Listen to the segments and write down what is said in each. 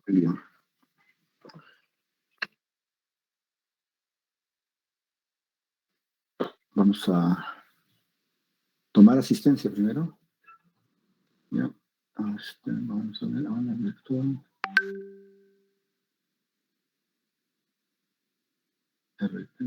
Muy bien. Vamos a tomar asistencia primero. Ya. Vamos a ver ahora el lector. RT.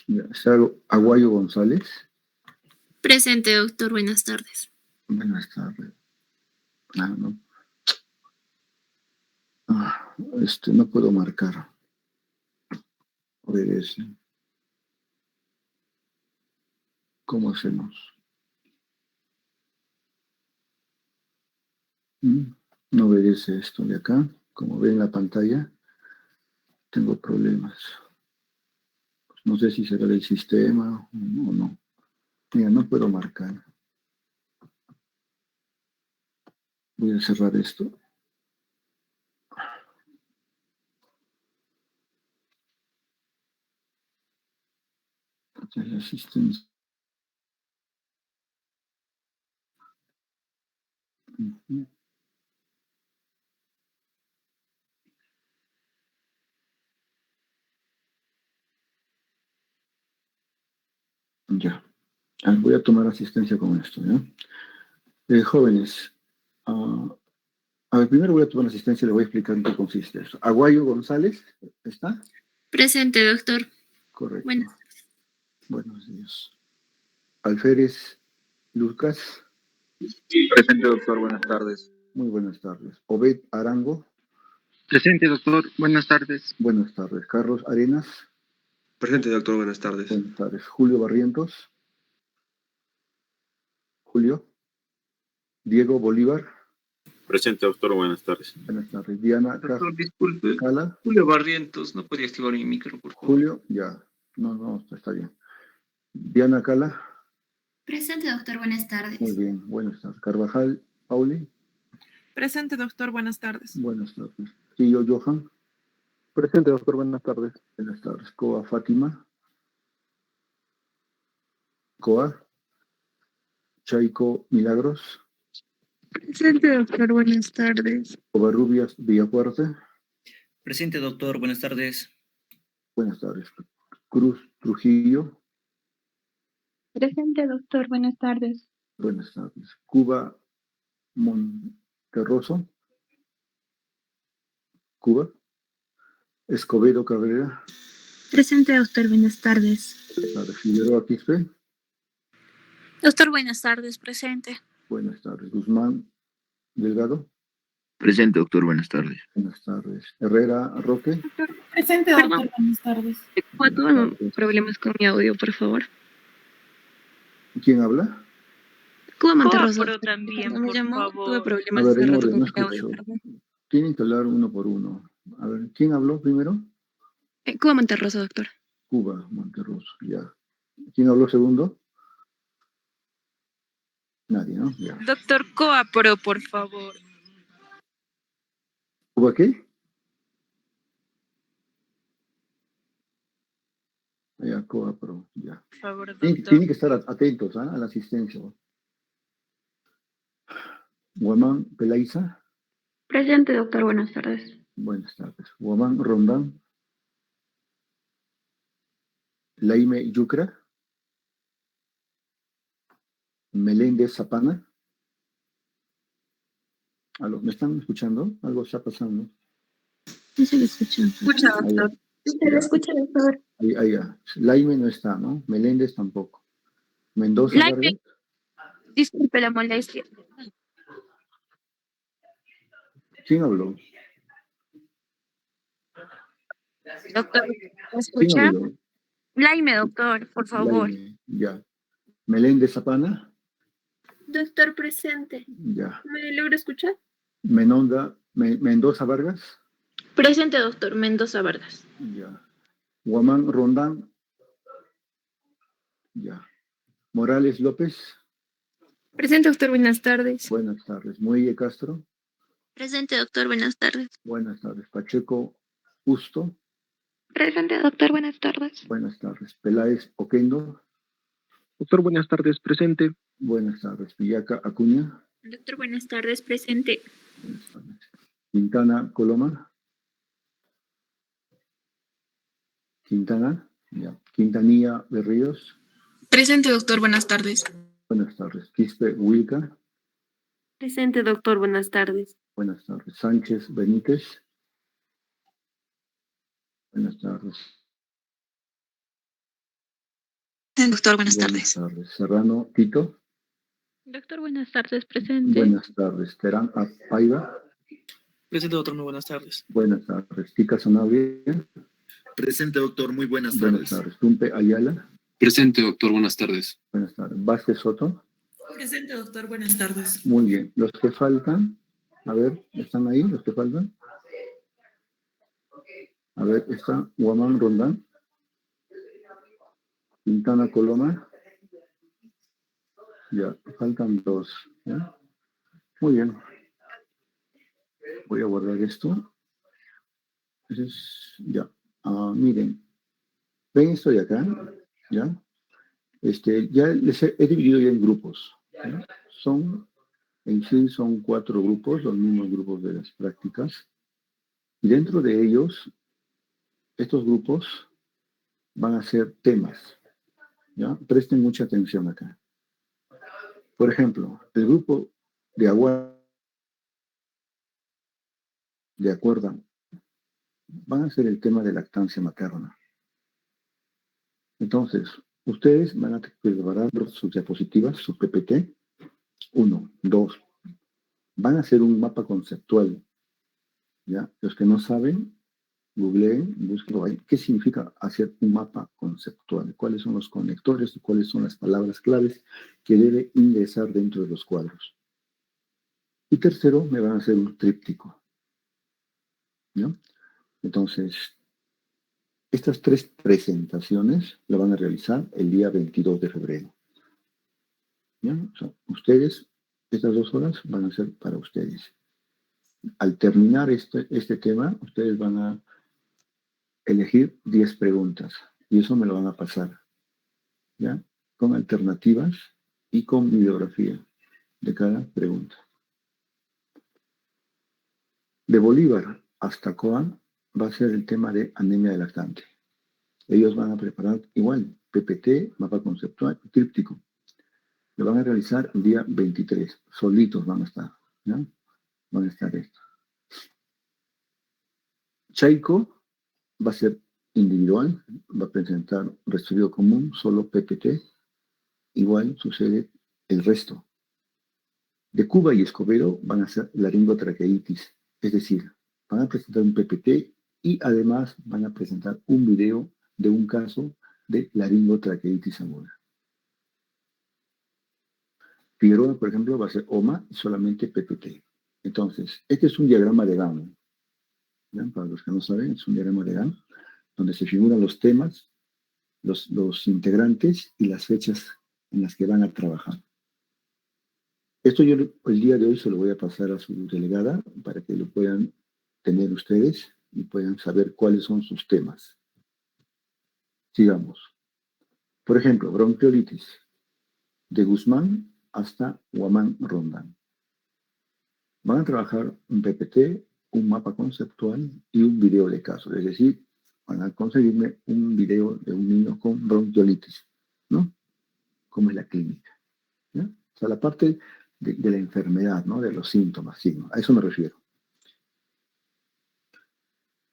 Ya. Está Aguayo González. Presente, doctor. Buenas tardes. Buenas tardes. No. No puedo marcar. Obedece. ¿Cómo hacemos? No obedece esto de acá. Como ven en la pantalla, tengo problemas. No sé si será del sistema o no. Mira, no puedo marcar. Voy a cerrar esto. La asistencia. Ya. Voy a tomar asistencia con esto, ¿ya? Jóvenes, a ver, primero voy a tomar asistencia y le voy a explicar en qué consiste esto. Aguayo González, ¿está? Presente, doctor. Correcto. Buenos días. Alférez Lucas. Presente, doctor. Buenas tardes. Muy buenas tardes. Obed Arango. Presente, doctor. Buenas tardes. Buenas tardes. Carlos Arenas. Presente, doctor. Buenas tardes. Buenas tardes. Julio Barrientos. Julio. Diego Bolívar. Presente, doctor. Buenas tardes. Buenas tardes. Diana. Doctor, disculpe. Cala. Julio Barrientos, no podía activar mi micro, por favor. Julio, ya. No, está bien. Diana Cala. Presente, doctor. Buenas tardes. Muy bien, buenas tardes. Carvajal, Pauli. Presente, doctor. Buenas tardes. Buenas tardes. Tío Johan. Presente, doctor. Buenas tardes. Buenas tardes. Coa Fátima. Coa. Chaico Milagros. Presente, doctor. Buenas tardes. Covarrubias Villafuerte. Presente, doctor. Buenas tardes. Buenas tardes. Cruz Trujillo. Presente, doctor. Buenas tardes. Buenas tardes. Cuba Monterroso. Cuba. Escobedo Cabrera. Presente, doctor. Buenas tardes. Buenas tardes. Figueroa Quispe. Doctor, buenas tardes. Presente. Buenas tardes. Guzmán Delgado. Presente, doctor. Buenas tardes. Buenas tardes. Herrera Roque. Presente, doctor. Buenas tardes. Tuve problemas con mi audio, por favor. ¿Quién habla? Cuba Monterroso. Pero también, Cuando me llamó, por favor. tuve problemas A ver, hace en rato orden, con no mi audio, escucho. perdón. Tienen que hablar uno por uno. A ver, ¿quién habló primero? Cuba Monterroso, doctor. Cuba Monterroso, ya. ¿Quién habló segundo? Nadie, ¿no? Ya. Doctor Coapro, por favor. ¿Cuba qué? Ya, Cuba, pero ya. Por favor, Tienen doctor. que estar atentos a la asistencia. Guamán Pelaiza. Presente, doctor. Buenas tardes. Buenas tardes. Guamán Rondán. Laime Yucra. Meléndez Zapana. ¿Aló? ¿Me están escuchando? Algo está pasando. Sí se le escucha. Escucha, doctor. Se le escucha, doctor. Ahí ya. Laime no está, ¿no? Meléndez tampoco. Mendoza Vargas. Disculpe la molestia. ¿Quién habló? Doctor, ¿me ¿Quién escucha? habló? Laime, doctor, por favor. Laime, ya. Meléndez Zapana. Doctor presente. Ya. ¿Me logra escuchar? Mendoza Vargas. Presente, doctor Mendoza Vargas. Ya. Guamán Rondán. Ya. Morales López. Presente, doctor, buenas tardes. Buenas tardes. Muelle Castro. Presente, doctor, buenas tardes. Buenas tardes. Pacheco Justo. Presente, doctor. Buenas tardes. Buenas tardes. Peláez Oquendo. Doctor, buenas tardes. Presente. Buenas tardes. Villaca Acuña. Doctor, buenas tardes, presente. Buenas tardes. Quintana Coloma. Quintana. Ya. Quintanilla de Ríos. Presente, doctor. Buenas tardes. Buenas tardes. Quispe Huilca. Presente, doctor. Buenas tardes. Buenas tardes. Sánchez Benítez. Buenas tardes. Doctor, buenas Buenas tardes. Serrano Tito. Doctor, buenas tardes. Presente. Buenas tardes. Terán Paiva. Presente, doctor. Muy buenas tardes. Buenas tardes. Tica Sanabria. Presente, doctor. Muy buenas Buenas tardes. tardes. Tumpe Ayala. Presente, doctor. Buenas tardes. Buenas tardes. Vázquez Soto. Presente, doctor. Buenas tardes. Muy bien. Los que faltan, a ver, ¿están ahí los que faltan? A ver, está Guamán Rondán. Quintana Coloma. Ya, faltan dos. ¿Ya? Muy bien. Voy a guardar esto. Ya. Miren. ¿Ven esto de acá? ¿Ya? Ya les he dividido ya en grupos. ¿Ya? En sí son 4 grupos, los mismos grupos de las prácticas. Y dentro de ellos, estos grupos van a ser temas. ¿Ya? Presten mucha atención acá. Por ejemplo, el grupo de acuerdo van a ser el tema de lactancia materna. Entonces, ustedes van a preparar sus diapositivas, su PPT. 1, 2. Van a hacer un mapa conceptual. ¿Ya? Los que no saben, googleen, búsquenlo ahí. ¿Qué significa hacer un mapa conceptual? ¿Cuáles son los conectores y cuáles son las palabras claves que debe ingresar dentro de los cuadros? Y tercero, me van a hacer un tríptico. ¿Ya? Entonces, estas 3 presentaciones lo van a realizar el día 22 de febrero. ¿Ya? O sea, ustedes, estas 2 horas van a ser para ustedes. Al terminar este tema, ustedes van a elegir 10 preguntas y eso me lo van a pasar, ¿ya? Con alternativas y con bibliografía de cada pregunta. De Bolívar hasta Coan va a ser el tema de anemia de lactante. Ellos van a preparar igual, PPT, mapa conceptual, tríptico. Lo van a realizar el día 23. Solitos van a estar, ¿ya? Van a estar estos. Chaico va a ser individual, va a presentar resfriado común, solo PPT. Igual sucede el resto. De Cuba y Escobedo van a hacer laringotraqueitis, es decir, van a presentar un PPT y además van a presentar un video de un caso de laringotraqueitis aguda. Figueroa, por ejemplo, va a ser OMA y solamente PPT. Entonces, este es un diagrama de Gantt. ¿Ya? Para los que no saben, es un diagrama de Gantt, donde se figuran los temas, los integrantes y las fechas en las que van a trabajar. Esto yo el día de hoy se lo voy a pasar a su delegada para que lo puedan tener ustedes y puedan saber cuáles son sus temas. Sigamos. Por ejemplo, bronquiolitis. De Guzmán hasta Guamán Rondán. Van a trabajar un PPT, un mapa conceptual y un video de caso. Es decir, van a conseguirme un video de un niño con bronquiolitis, ¿no? ¿Cómo es la clínica? ¿Ya? O sea, la parte de la enfermedad, ¿no? De los síntomas, signos. A eso me refiero.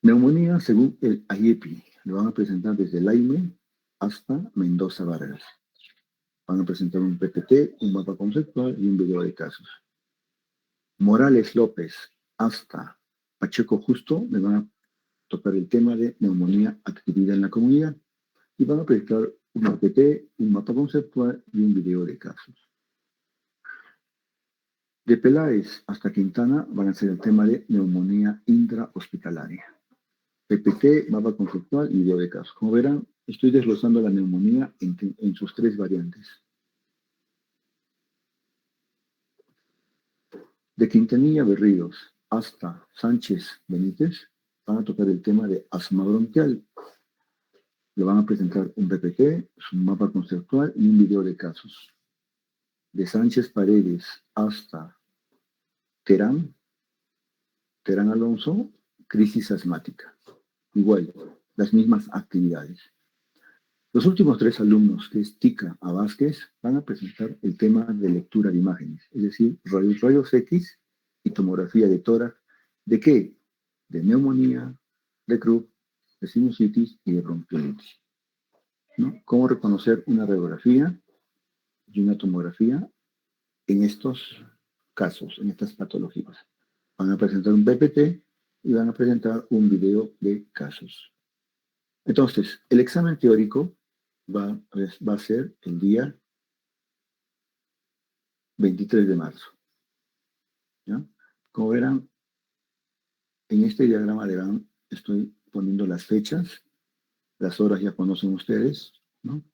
Neumonía según el IEPI. Lo van a presentar desde Laime hasta Mendoza Vargas. Van a presentar un PPT, un mapa conceptual y un video de casos. Morales López hasta Pacheco Justo me van a tocar el tema de neumonía adquirida en la comunidad y van a presentar un PPT, un mapa conceptual y un video de casos. De Peláez hasta Quintana van a ser el tema de neumonía intrahospitalaria. PPT, mapa conceptual y video de caso. Como verán, estoy desglosando la neumonía en sus tres variantes. De Quintanilla Berríos hasta Sánchez Benítez van a tocar el tema de asma bronquial. Le van a presentar un PPT, su mapa conceptual y un video de casos. De Sánchez Paredes hasta Terán Alonso, crisis asmática. Igual, las mismas actividades. Los últimos tres alumnos, que es Tica a Vázquez, van a presentar el tema de lectura de imágenes, es decir, rayos X y tomografía de tórax. ¿De qué? De neumonía, de Krupp, de sinusitis y de bronquiolitis, ¿no? ¿Cómo reconocer una radiografía y una tomografía en estos casos, en estas patologías? Van a presentar un PPT y van a presentar un video de casos. Entonces, el examen teórico va a ser el día 23 de marzo. ¿Ya? Como verán, en este diagrama estoy poniendo las fechas, las horas ya conocen ustedes, ¿no?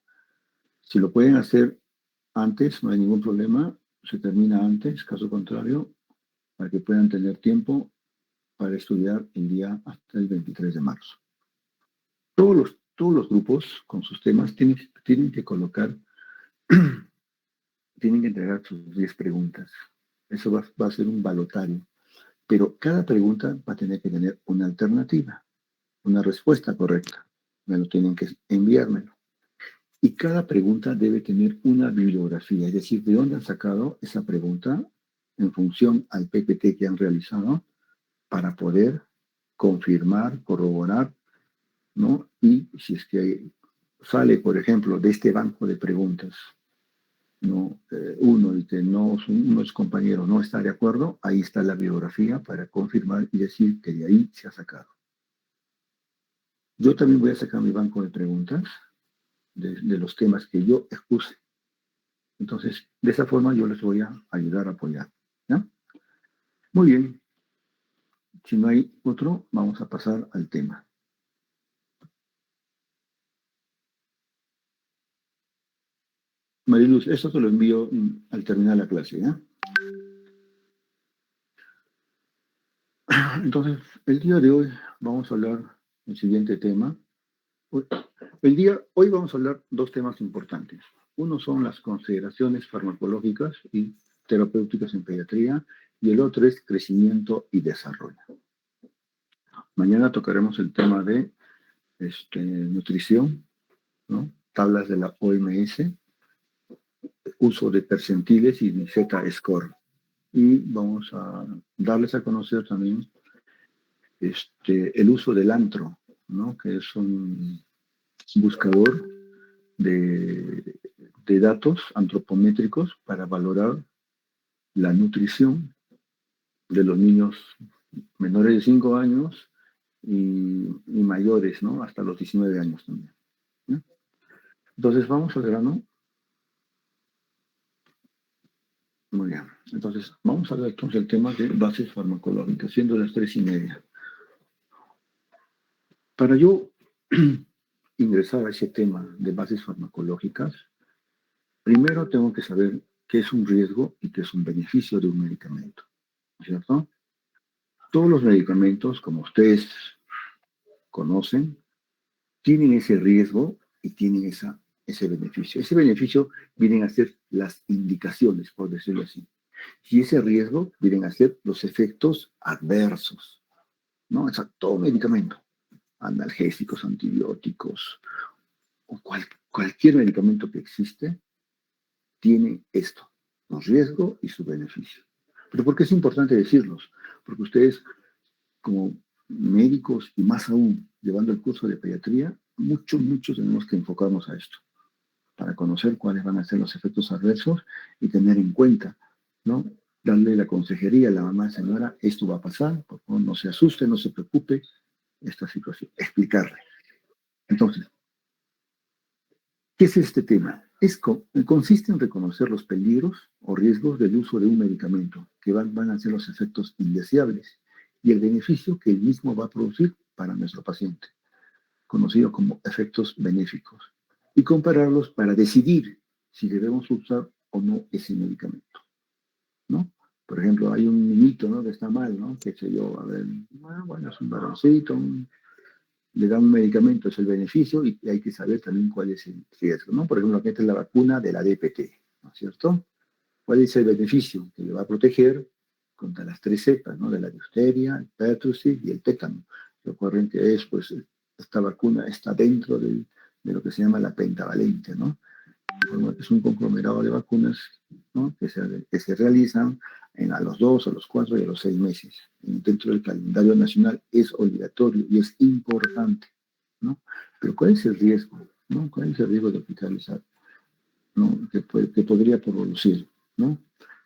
Si lo pueden hacer antes, no hay ningún problema, se termina antes, caso contrario, para que puedan tener tiempo para estudiar el día hasta el 23 de marzo. Todos los grupos con sus temas tienen que colocar, tienen que entregar sus 10 preguntas. Eso va a ser un balotario. Pero cada pregunta va a tener que tener una alternativa, una respuesta correcta. Me lo tienen que enviármelo. Y cada pregunta debe tener una bibliografía, es decir, de dónde han sacado esa pregunta en función al PPT que han realizado para poder confirmar, corroborar, ¿no? Y si es que sale, por ejemplo, de este banco de preguntas, ¿no? Uno y que uno es compañero no está de acuerdo, ahí está la bibliografía para confirmar y decir que de ahí se ha sacado. Yo también voy a sacar mi banco de preguntas de los temas que yo expuse. Entonces, de esa forma yo les voy a ayudar a apoyar, ¿ya? Muy bien. Si no hay otro, vamos a pasar al tema. Mariluz, eso te lo envío al terminar la clase, ¿ya? Entonces, el día de hoy vamos a hablar del siguiente tema. Hoy vamos a hablar dos temas importantes. Uno son las consideraciones farmacológicas y terapéuticas en pediatría, y el otro es crecimiento y desarrollo. Mañana tocaremos el tema de nutrición, ¿no? Tablas de la OMS, uso de percentiles y Z-score. Y vamos a darles a conocer también el uso del ANTRO, ¿no? Que es un buscador de datos antropométricos para valorar la nutrición de los niños menores de 5 años y mayores, ¿no? Hasta los 19 años también, ¿no? Entonces, vamos al grano. Muy bien. Entonces, vamos a ver entonces el tema de bases farmacológicas, siendo las 3:30. Para yo ingresar a ese tema de bases farmacológicas, primero tengo que saber qué es un riesgo y qué es un beneficio de un medicamento, ¿no es cierto? Todos los medicamentos, como ustedes conocen, tienen ese riesgo y tienen ese beneficio. Ese beneficio vienen a ser las indicaciones, por decirlo así. Y ese riesgo vienen a ser los efectos adversos, ¿no? O sea, todo medicamento, analgésicos, antibióticos, o cualquier medicamento que existe, tiene esto, su riesgo y su beneficio. ¿Pero por qué es importante decirlos? Porque ustedes, como médicos y más aún llevando el curso de pediatría, muchos tenemos que enfocarnos a esto, para conocer cuáles van a ser los efectos adversos y tener en cuenta, ¿no? Darle la consejería a la mamá, señora, esto va a pasar, por favor, no se asuste, no se preocupe, esta situación, explicarle. Entonces, ¿Qué es este tema? Consiste en reconocer los peligros o riesgos del uso de un medicamento, que van a ser los efectos indeseables, y el beneficio que el mismo va a producir para nuestro paciente, conocido como efectos benéficos, y compararlos para decidir si debemos usar o no ese medicamento, ¿no? Por ejemplo, hay un niñito, ¿no?, que está mal, ¿no? Qué sé yo, a ver, bueno, es un varoncito, le dan un medicamento, es el beneficio, y hay que saber también cuál es el riesgo, ¿no? Por ejemplo, aquí está la vacuna de la DPT, ¿no es cierto? ¿Cuál es el beneficio? Que le va a proteger contra las 3 cepas, ¿no? De la difteria, el pertussis y el tétano. Recuerden que pues, esta vacuna está dentro de lo que se llama la pentavalente, ¿no? Es un conglomerado de vacunas, ¿no?, que se realizan a los 2, a los 4 y a los 6 meses. Dentro del calendario nacional es obligatorio y es importante, ¿no? Pero ¿cuál es el riesgo? ¿No? ¿Cuál es el riesgo de aplicar esa, ¿no?, que podría producir, ¿no?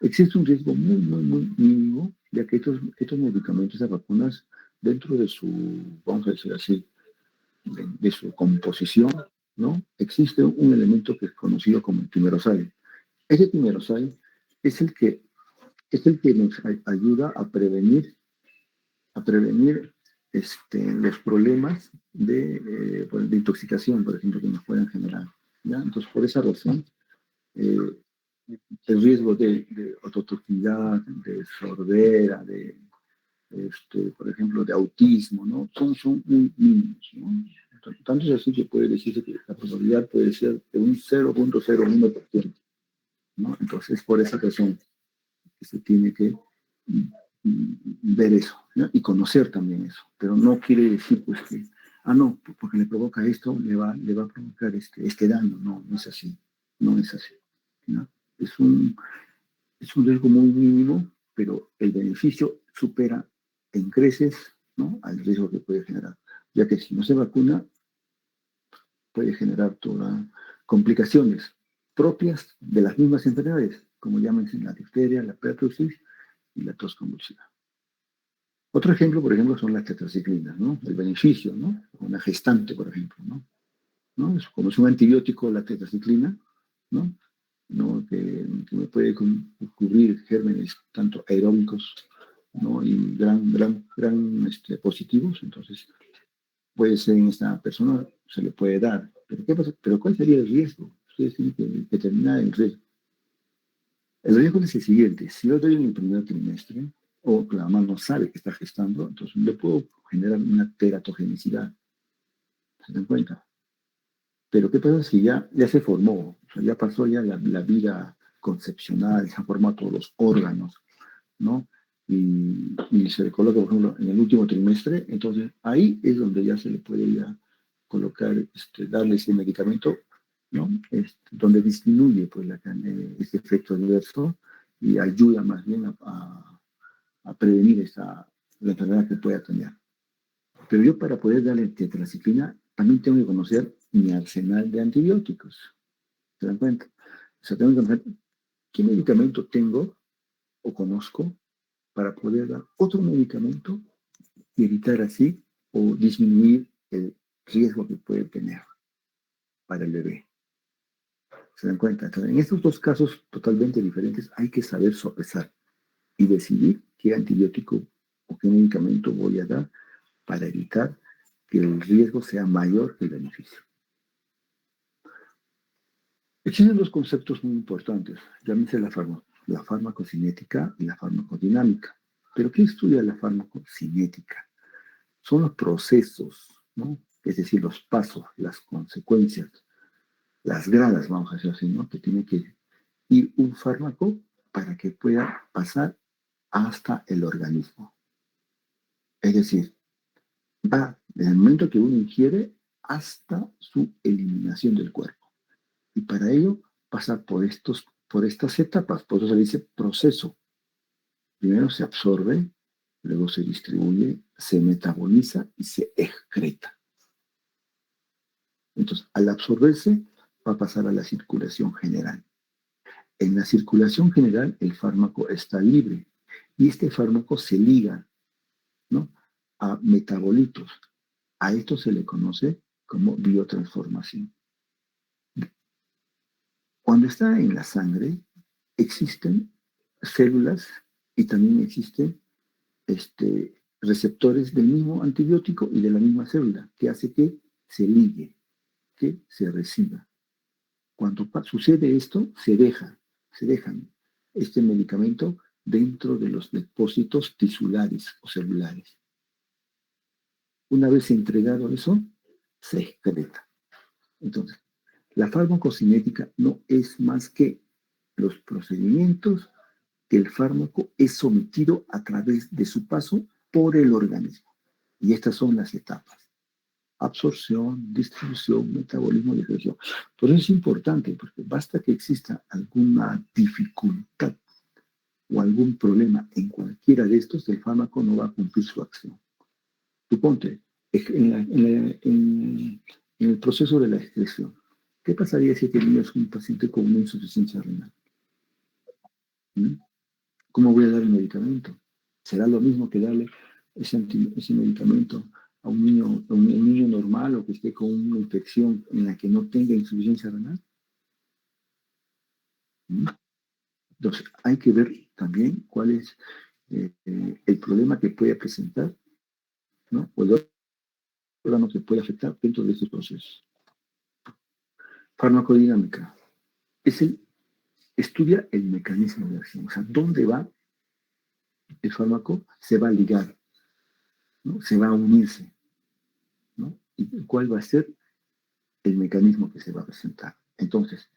Existe un riesgo muy, muy, muy mínimo, ya que estos medicamentos, estas vacunas, dentro de su, vamos a decir así, de su composición, ¿no?, existe un elemento que es conocido como el timerosal. Ese timerosal es el que nos ayuda a prevenir los problemas de intoxicación, por ejemplo, que nos puedan generar, ¿ya? Entonces, por esa razón, el riesgo de ototoxicidad, de sordera, por ejemplo, de autismo, ¿no?, son muy mínimos, ¿no? Tanto es así que puede decirse que la probabilidad puede ser de un 0.01%, ¿no? Entonces, por esa razón que se tiene que ver eso, ¿no?, y conocer también eso. Pero no quiere decir, pues, que, no, porque le provoca esto, le va a provocar este daño. No, no es así. No es así, ¿no? Es un riesgo muy mínimo, pero el beneficio supera en creces, ¿no?, al riesgo que puede generar. Ya que si no se vacuna, puede generar todas complicaciones propias de las mismas enfermedades, como llámense la difteria, la pertussis y la tos convulsiva. Otro ejemplo, por ejemplo, son las tetraciclinas, ¿no? El beneficio, ¿no? Una gestante, por ejemplo, ¿no? Como es un antibiótico la tetraciclina, ¿no? Que me puede cubrir gérmenes tanto aeróbicos, ¿no?, y gran positivos. Entonces, puede ser en esta persona, se le puede dar. ¿Pero qué pasa? ¿Pero cuál sería el riesgo? Ustedes tienen que determinar el riesgo. El riesgo es el siguiente: si yo doy en el primer trimestre, o que la mamá no sabe que está gestando, entonces le puedo generar una teratogenicidad. ¿Se dan cuenta? Pero ¿qué pasa si ya se formó? O sea, ya pasó ya la vida concepcional, se han formado todos los órganos, ¿no? Y se le coloca, por ejemplo, en el último trimestre. Entonces ahí es donde ya se le puede ya colocar, darle ese medicamento, ¿no? Donde disminuye, pues, este efecto adverso y ayuda más bien a prevenir la enfermedad que pueda tener. Pero yo, para poder darle tetraciclina, también tengo que conocer mi arsenal de antibióticos. ¿Se dan cuenta? O sea, tengo que conocer qué medicamento tengo o conozco para poder dar otro medicamento y evitar así o disminuir el riesgo que puede tener para el bebé. ¿Se dan cuenta? Entonces, en estos dos casos totalmente diferentes, hay que saber sopesar y decidir qué antibiótico o qué medicamento voy a dar para evitar que el riesgo sea mayor que el beneficio. Existen dos conceptos muy importantes, llámense la farmacocinética y la farmacodinámica. ¿Pero qué estudia la farmacocinética? Son los procesos, ¿no?, es decir, los pasos, las consecuencias, las gradas, vamos a decir así, ¿no?, que tiene que ir un fármaco para que pueda pasar hasta el organismo. Es decir, va desde el momento que uno ingiere hasta su eliminación del cuerpo. Y para ello pasa por estas etapas. Por eso se dice proceso. Primero se absorbe, luego se distribuye, se metaboliza y se excreta. Entonces, al absorberse, va a pasar a la circulación general. En la circulación general, el fármaco está libre y este fármaco se liga, ¿no?, a metabolitos. A esto se le conoce como biotransformación. Cuando está en la sangre, existen células y también existen receptores del mismo antibiótico y de la misma célula, que hace que se ligue, que se reciba. Cuando sucede esto, se dejan este medicamento dentro de los depósitos tisulares o celulares. Una vez entregado eso, se excreta. Entonces, la farmacocinética no es más que los procedimientos que el fármaco es sometido a través de su paso por el organismo. Y estas son las etapas: absorción, distribución, metabolismo y excreción. Por eso es importante, porque basta que exista alguna dificultad o algún problema en cualquiera de estos, el fármaco no va a cumplir su acción. Suponte, en el proceso de la excreción, ¿qué pasaría si tenías un paciente con una insuficiencia renal? ¿Cómo voy a dar el medicamento? ¿Será lo mismo que darle ese medicamento a un niño normal o que esté con una infección en la que no tenga insuficiencia renal? Entonces, hay que ver también cuál es el problema que puede presentar, ¿no? O el órgano que puede afectar dentro de estos procesos. Farmacodinámica. Estudia el mecanismo de acción. O sea, ¿dónde va el fármaco? Se va a ligar, ¿no? Se va a unirse, ¿no? ¿Y cuál va a ser el mecanismo que se va a presentar? Entonces,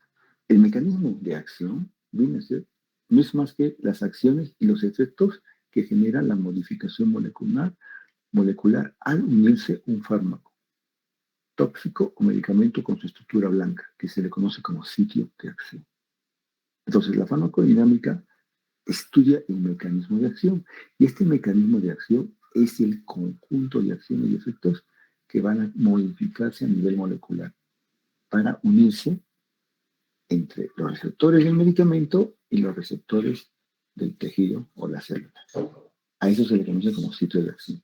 el mecanismo de acción viene a ser, no es más que las acciones y los efectos que generan la modificación molecular al unirse un fármaco tóxico o medicamento con su estructura blanca, que se le conoce como sitio de acción. Entonces, la farmacodinámica estudia el mecanismo de acción, y este mecanismo de acción es el conjunto de acciones y efectos que van a modificarse a nivel molecular para unirse entre los receptores del medicamento y los receptores del tejido o la célula. A eso se le conoce como sitio de acción.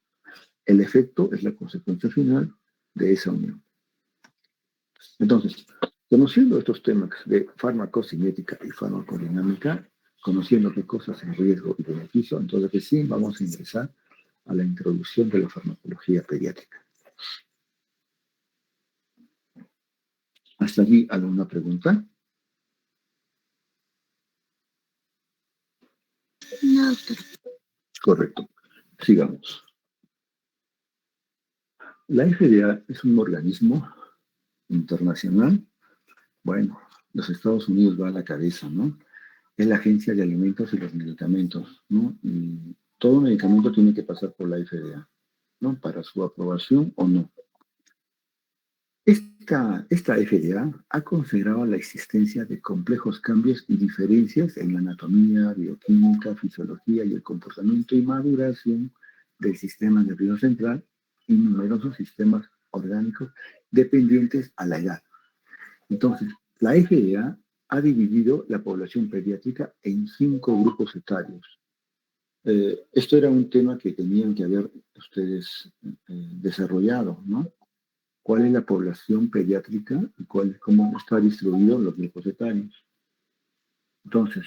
El efecto es la consecuencia final de esa unión. Entonces, conociendo estos temas de farmacocinética y farmacodinámica, conociendo qué cosas en riesgo y beneficio, entonces recién vamos a ingresar a la introducción de la farmacología pediátrica. ¿Hasta aquí alguna pregunta? No, doctor. Correcto. Sigamos. La FDA es un organismo internacional. Bueno, los Estados Unidos va a la cabeza, ¿no? Es la Agencia de Alimentos y los Medicamentos, ¿no? Y todo medicamento tiene que pasar por la FDA, ¿no? Para su aprobación o no. Esta FDA ha considerado la existencia de complejos cambios y diferencias en la anatomía, bioquímica, fisiología y el comportamiento y maduración del sistema nervioso central y numerosos sistemas orgánicos dependientes a la edad. Entonces, la FDA ha dividido la población pediátrica en 5 grupos etarios. Esto era un tema que tenían que haber ustedes desarrollado, ¿no? ¿Cuál es la población pediátrica y cómo está distribuido los grupos etarios? Entonces,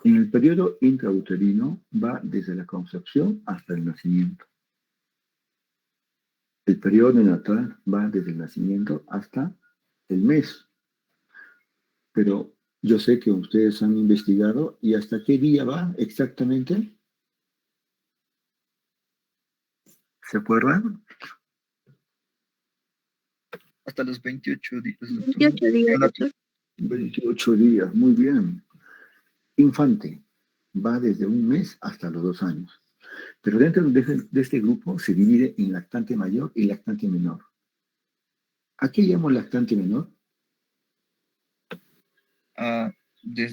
en el periodo intrauterino va desde la concepción hasta el nacimiento. El periodo neonatal va desde el nacimiento hasta el mes. Pero yo sé que ustedes han investigado, ¿y hasta qué día va exactamente? ¿Se acuerdan? Hasta los 28 días. 28 días, doctor. 28 días, muy bien. Infante va desde un mes hasta los 2 años. Pero dentro de este grupo se divide en lactante mayor y lactante menor. ¿A qué llamo lactante menor?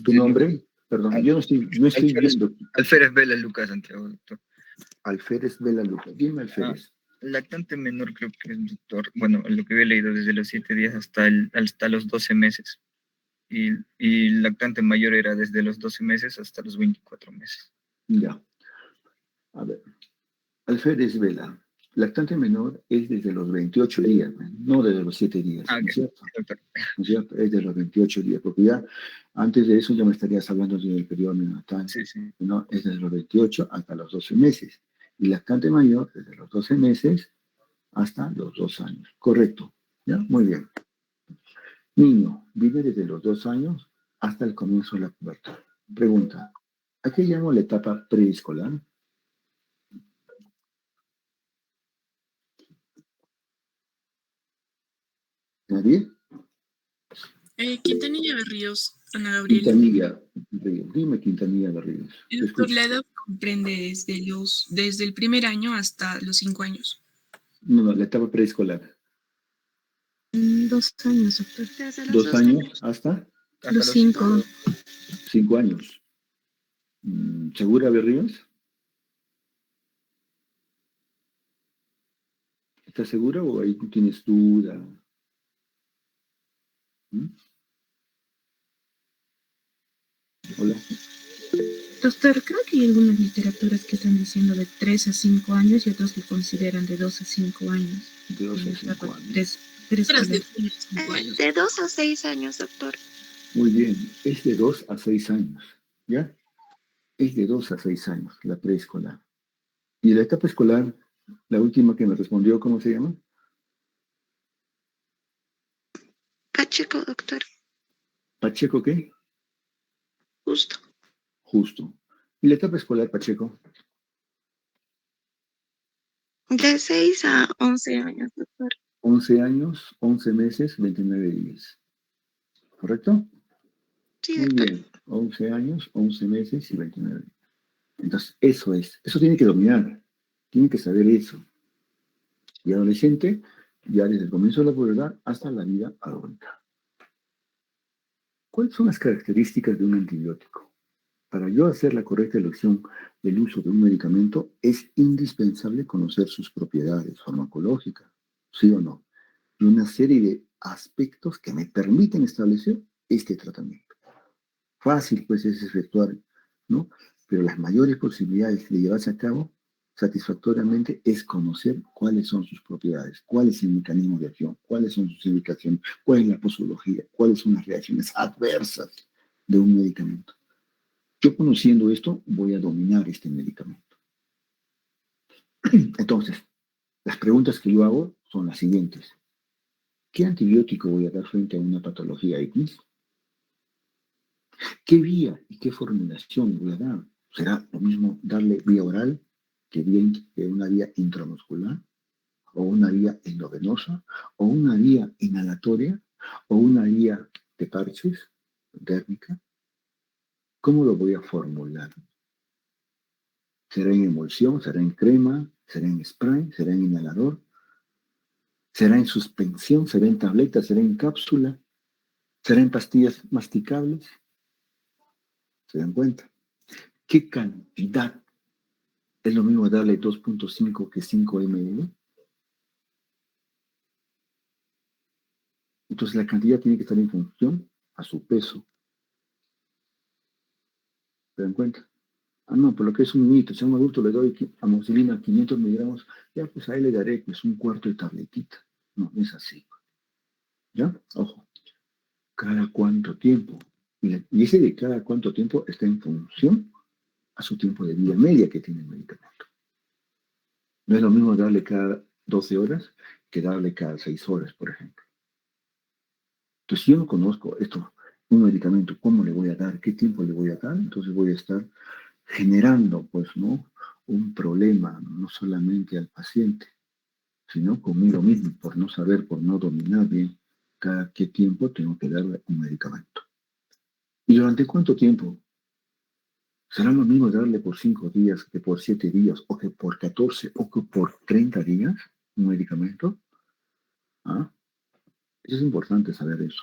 ¿Tu nombre? Perdón, yo no estoy viendo. Alférez Vela Lucas Santiago, doctor. Alférez Vela Lucas. Dime, Alférez. Lactante menor creo que es, doctor. Bueno, lo que había leído desde los 7 días hasta los 12 meses. Y lactante mayor era desde los 12 meses hasta los 24 meses. Ya. A ver. Alférez Vela. lactante menor es desde los 28 días, no desde los 7 días, Ah, ¿no es ok, cierto? doctor. ¿No es cierto? Es de los 28 días, porque ya antes de eso ya me estarías hablando del periodo neonatal, Sí, sí. ¿no? Es desde los 28 hasta los 12 meses. Y lactante mayor desde los 12 meses hasta los 2 años. Correcto. ¿Ya? Muy bien. Niño, vive desde los 2 años hasta el comienzo de la pubertad. Pregunta, ¿a qué llamo la etapa preescolar? ¿Nadie? Quintanilla Berríos, Ana Gabriela. Quintanilla Ríos. Dime Quintanilla de Ríos. Te Doctor, escucho. la edad comprende desde el primer año hasta los 5 años. No, la etapa preescolar. 2 años, doctor. Desde los 2 2 años años. hasta Hasta Los los 5. 5 años. ¿Segura, Berríos? ¿Estás segura o ahí tú tienes duda? ¿Mm? Hola. Doctor, creo que hay algunas literaturas que están diciendo de 3 a 5 años y otros que consideran de 2 a 5 años. De 2 a 5 años. Tras de Preescolar. 5 años. De 2 a 6 años, doctor. Muy bien. Es de 2 a 6 años. ¿Ya? Es de 2 a 6 años, la preescolar. Y la etapa escolar, la última que me respondió, ¿cómo se llama? Pacheco, doctor. ¿Pacheco qué? Justo. Justo. ¿Y la etapa escolar, Pacheco? De 6 a 11 años, doctor. 11 años, 11 meses, 29 días. ¿Correcto? Sí, Muy doctor. bien. 11 años, 11 meses y 29 días. Entonces, eso es. Eso tiene que dominar. Tiene que saber eso. Y adolescente, ya desde el comienzo de la pubertad hasta la vida adulta. ¿Cuáles son las características de un antibiótico? Para yo hacer la correcta elección del uso de un medicamento, es indispensable conocer sus propiedades farmacológicas, ¿sí o no? Y una serie de aspectos que me permiten establecer este tratamiento. Fácil, pues, es efectuar, ¿no? Pero las mayores posibilidades de llevarse a cabo satisfactoriamente es conocer cuáles son sus propiedades, cuál es el mecanismo de acción, cuáles son sus indicaciones, cuál es la posología, cuáles son las reacciones adversas de un medicamento. Yo conociendo esto, voy a dominar este medicamento. Entonces, las preguntas que yo hago son las siguientes. ¿Qué antibiótico voy a dar frente a una patología X? ¿Qué vía y qué formulación voy a dar? ¿Será lo mismo darle vía oral que una vía intramuscular? ¿O una vía endovenosa? ¿O una vía inhalatoria? ¿O una vía de parches térmica? ¿Cómo lo voy a formular? ¿Será en emulsión? ¿Será en crema? ¿Será en spray? ¿Será en inhalador? ¿Será en suspensión? ¿Será en tableta? ¿Será en cápsula? ¿Será en pastillas masticables? ¿Se dan cuenta? ¿Qué cantidad? ¿Es lo mismo darle 2.5 que 5 ml? Entonces la cantidad tiene que estar en función a su peso. ¿Se dan cuenta? Ah, no, por lo que es un niñito, si a un adulto le doy amoxicilina 500 miligramos, ya pues ahí le daré pues un cuarto de tabletita. No, no es así. ¿Ya? Ojo. ¿Cada cuánto tiempo? Y ese de cada cuánto tiempo está en función a su tiempo de vida media que tiene el medicamento. No es lo mismo darle cada 12 horas que darle cada 6 horas, por ejemplo. Entonces, si yo no conozco esto, un medicamento, cómo le voy a dar, qué tiempo le voy a dar, entonces voy a estar generando, pues, ¿no? Un problema, no solamente al paciente, sino conmigo mismo, por no saber, por no dominar bien cada qué tiempo tengo que darle un medicamento. ¿Y durante cuánto tiempo? ¿Será lo mismo darle por 5 días que por 7 días, o que por 14, o que por 30 días un medicamento? ¿Ah? Eso es importante saber eso.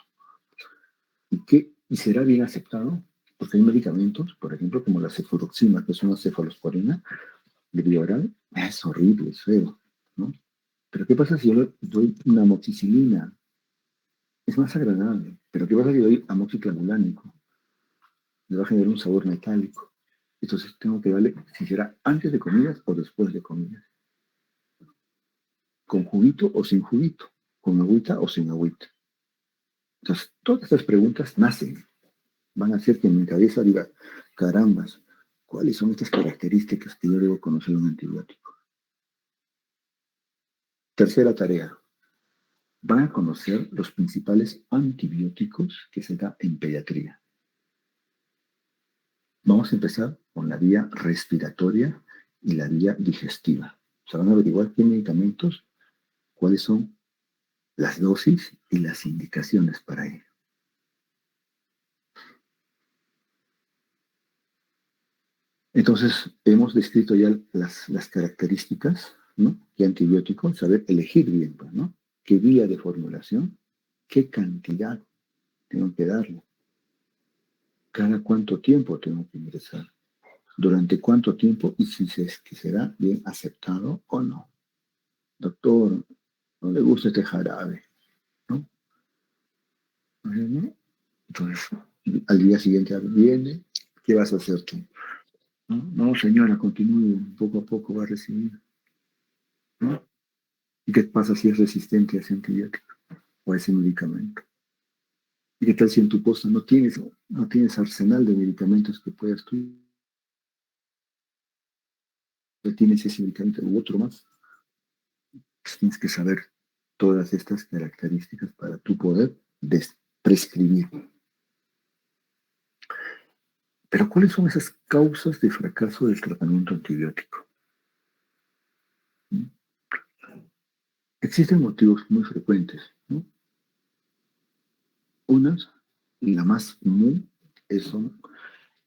¿Y será bien aceptado? Porque hay medicamentos, por ejemplo, como la cefuroxima, que es una cefalosporina de vía oral. Es horrible, es feo, ¿no? Pero ¿qué pasa si yo le doy una amoxicilina? Es más agradable. Pero ¿qué pasa si le doy amoxiclavulánico? Le va a generar un sabor metálico. Entonces tengo que darle si será antes de comidas o después de comidas. ¿Con juguito o sin juguito? ¿Con agüita o sin agüita? Entonces, todas estas preguntas nacen. Van a hacer que en mi cabeza diga, carambas, ¿cuáles son estas características que yo debo conocer de un antibiótico? Tercera tarea. Van a conocer los principales antibióticos que se da en pediatría. Vamos a empezar con la vía respiratoria y la vía digestiva. O sea, van a averiguar qué medicamentos, cuáles son las dosis y las indicaciones para ello. Entonces, hemos descrito ya las características, ¿no? ¿Qué antibiótico? Saber elegir bien, pues, ¿no? ¿Qué vía de formulación? ¿Qué cantidad tengo que darle? ¿Cada cuánto tiempo tengo que ingresar? ¿Durante cuánto tiempo? Y si es que será bien aceptado o no. Doctor, no le gusta este jarabe, ¿no? Entonces, al día siguiente viene, ¿qué vas a hacer tú? No, señora, continúe, poco a poco va a recibir, ¿no? ¿Y qué pasa si es resistente a ese antibiótico o a ese medicamento? ¿Y qué tal si en tu cosa no tienes arsenal de medicamentos que puedas tú? ¿Tienes ese medicamento u otro más? Pues tienes que saber todas estas características para tú poder prescribir. Pero ¿cuáles son esas causas de fracaso del tratamiento antibiótico? Existen motivos muy frecuentes, ¿no? Unas, y la más común, son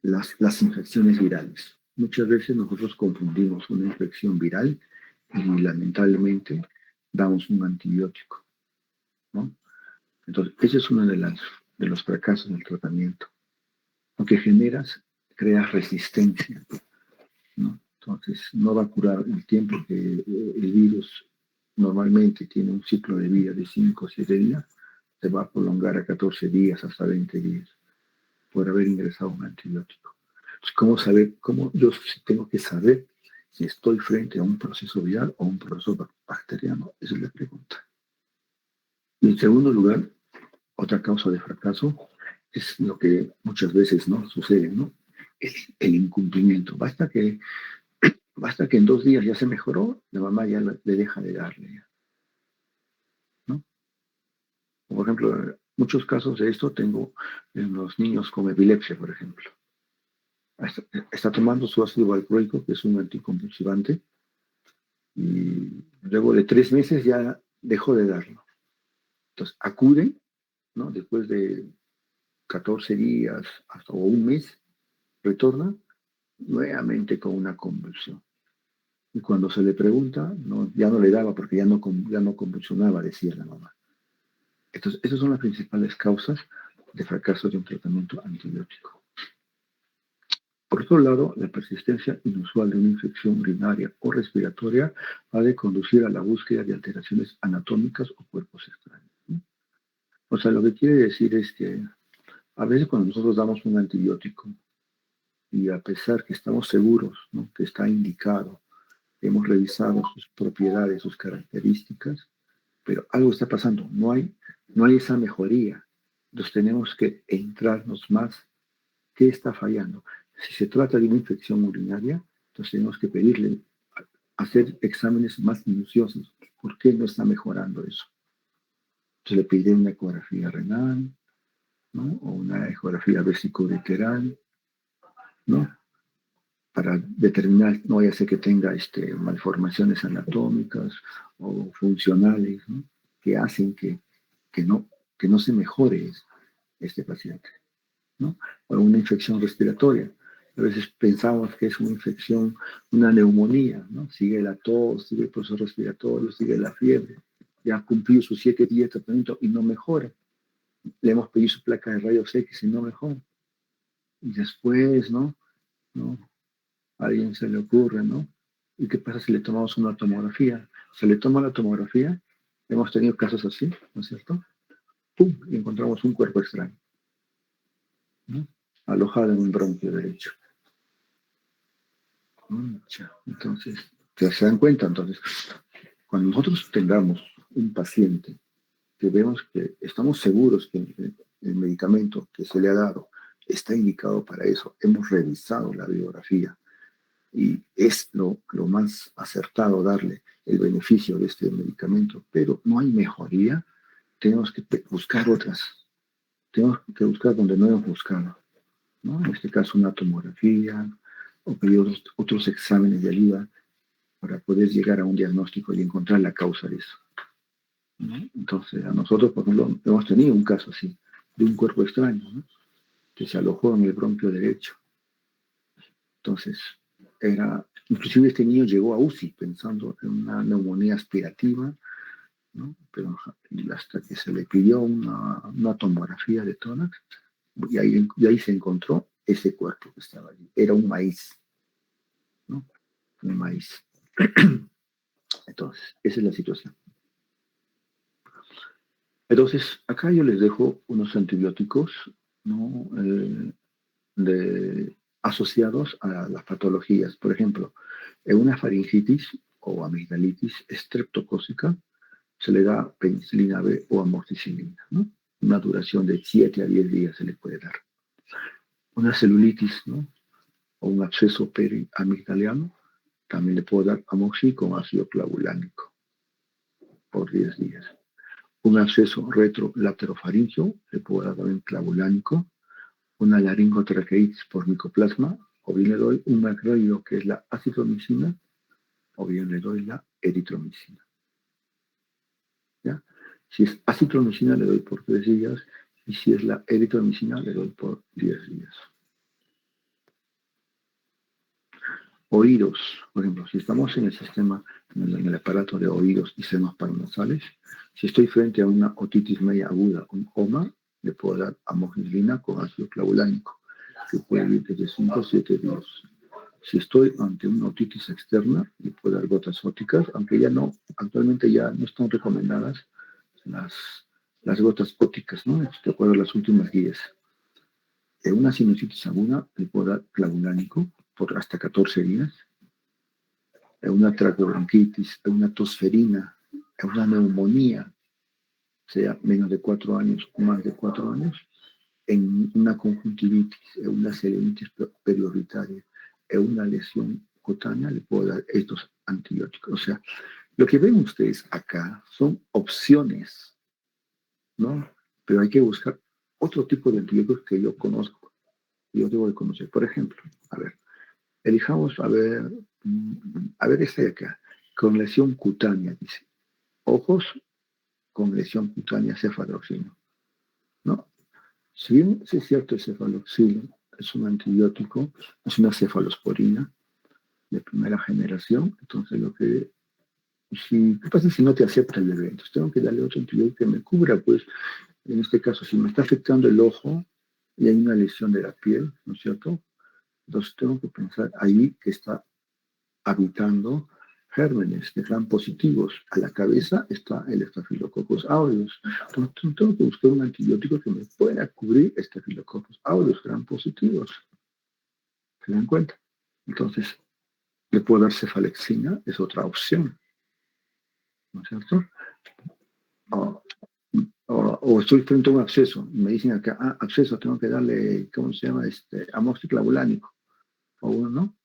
las infecciones virales. Muchas veces nosotros confundimos una infección viral y lamentablemente damos un antibiótico, ¿no? Entonces, ese es uno de los fracasos del tratamiento. Lo que creas resistencia, ¿no? Entonces, no va a curar el tiempo que el virus normalmente tiene un ciclo de vida de 5 o 7 días, se va a prolongar a 14 días, hasta 20 días, por haber ingresado un antibiótico. Entonces, ¿cómo yo tengo que saber si estoy frente a un proceso viral o un proceso bacteriano? Esa es la pregunta. Y en segundo lugar, otra causa de fracaso es lo que muchas veces no sucede, ¿no? El incumplimiento. Basta que en 2 días ya se mejoró, la mamá ya le deja de darle, ¿no? Por ejemplo, muchos casos de esto tengo en los niños con epilepsia, por ejemplo. Está tomando su ácido valproico, que es un anticonvulsivante, y luego de 3 meses ya dejó de darlo. Entonces acuden, ¿no? Después de 14 días hasta un mes, retorna nuevamente con una convulsión. Y cuando se le pregunta, ya no le daba porque ya no convulsionaba, decía la mamá. Entonces, esas son las principales causas de fracaso de un tratamiento antibiótico. Por otro lado, la persistencia inusual de una infección urinaria o respiratoria ha de conducir a la búsqueda de alteraciones anatómicas o cuerpos extraños, ¿no? O sea, lo que quiere decir es que a veces cuando nosotros damos un antibiótico y a pesar que estamos seguros, ¿no?, que está indicado, hemos revisado sus propiedades, sus características, pero algo está pasando, no hay esa mejoría. Entonces tenemos que entrarnos más. ¿Qué está fallando? Si se trata de una infección urinaria, entonces tenemos que pedirle hacer exámenes más minuciosos. ¿Por qué no está mejorando eso? Entonces le pediré una ecografía renal, ¿no?, o una ecografía vesicoureteral, ¿no?, para determinar, no vaya a ser que tenga malformaciones anatómicas o funcionales, ¿no?, que hacen que no se mejore este paciente, ¿no? O una infección respiratoria. A veces pensamos que es una infección, una neumonía, ¿no? Sigue la tos, sigue el proceso respiratorio, sigue la fiebre. Ya ha cumplido sus 7 días de tratamiento y no mejora. Le hemos pedido su placa de rayos X y no mejora. Y después, ¿no? A alguien se le ocurre, ¿no? ¿Y qué pasa si le tomamos una tomografía? Se le toma la tomografía, hemos tenido casos así, ¿no es cierto? ¡Pum! Y encontramos un cuerpo extraño, ¿no?, alojado en un bronquio derecho. Entonces, ¿se dan cuenta? Entonces, Cuando nosotros tengamos un paciente que vemos que estamos seguros que el medicamento que se le ha dado está indicado para eso, hemos revisado la bibliografía y es lo más acertado darle el beneficio de este medicamento, pero no hay mejoría, tenemos que buscar otras. Tenemos que buscar donde no hemos buscado, ¿no? En este caso una tomografía o pedir otros exámenes de ayuda para poder llegar a un diagnóstico y encontrar la causa de eso, ¿no? Entonces, a nosotros, por ejemplo, hemos tenido un caso así, de un cuerpo extraño, ¿no? Que se alojó en el bronquio derecho. Entonces, inclusive este niño llegó a UCI pensando en una neumonía aspirativa, ¿no? Pero hasta que se le pidió una tomografía de tórax, y ahí se encontró ese cuerpo que estaba allí. Era un maíz, ¿no? Un maíz. Entonces, esa es la situación. Entonces, acá yo les dejo unos antibióticos, ¿no? Asociados a las patologías. Por ejemplo, en una faringitis o amigdalitis estreptocócica se le da penicilina B o amoxicilina, ¿no? Una duración de 7 a 10 días se le puede dar. Una celulitis, ¿no? O un absceso periamigdaliano, también le puedo dar amoxi con ácido clavulánico por 10 días. Un absceso retrolaterofaringeo, le puedo dar también clavulánico. Una laringotraqueitis por micoplasma, o bien le doy un macrólido que es la acitromicina, o bien le doy la eritromicina. ¿Ya? Si es acitromicina le doy por 3 días, y si es la eritromicina le doy por 10 días. Oídos, por ejemplo, si estamos en el sistema, en el aparato de oídos y senos paranasales, si estoy frente a una otitis media aguda, un OMA, le puedo dar amoxicilina con ácido clavulánico, que puede ir desde 5 a 7 días. Si estoy ante una otitis externa, le puedo dar gotas ópticas, aunque actualmente ya no están recomendadas las gotas ópticas, ¿no? De acuerdo a las últimas guías. En una sinusitis aguda, le puedo dar clavulánico por hasta 14 días. En una traqueobronquitis, en una tosferina, en una neumonía, sea menos de 4 años o más de 4 años, en una conjuntivitis, en una celenitis periorbitaria, en una lesión cutánea, le puedo dar estos antibióticos. O sea, lo que ven ustedes acá son opciones, ¿no? Pero hay que buscar otro tipo de antibióticos que yo conozco, que yo debo de conocer. Por ejemplo, elijamos, a ver este de acá, con lesión cutánea, dice. Ojos con lesión cutánea cefaloxino, ¿no? Si bien es cierto el cefaloxilo es un antibiótico, es una cefalosporina de primera generación, entonces ¿qué pasa si no te acepta el bebé? Entonces tengo que darle otro antibiótico que me cubra, pues, en este caso, si me está afectando el ojo y hay una lesión de la piel, ¿no es cierto? Entonces tengo que pensar ahí que está habitando gérmenes que sean positivos. A la cabeza está el Staphylococcus aureus. Entonces tengo que buscar un antibiótico que me pueda cubrir Staphylococcus aureus, que sean positivos. ¿Se dan cuenta? Entonces, le puedo dar cefalexina, es otra opción. ¿No es cierto? O estoy frente a un absceso y me dicen acá, absceso, tengo que darle, ¿cómo se llama? Amoxiclavulánico. O uno, ¿no?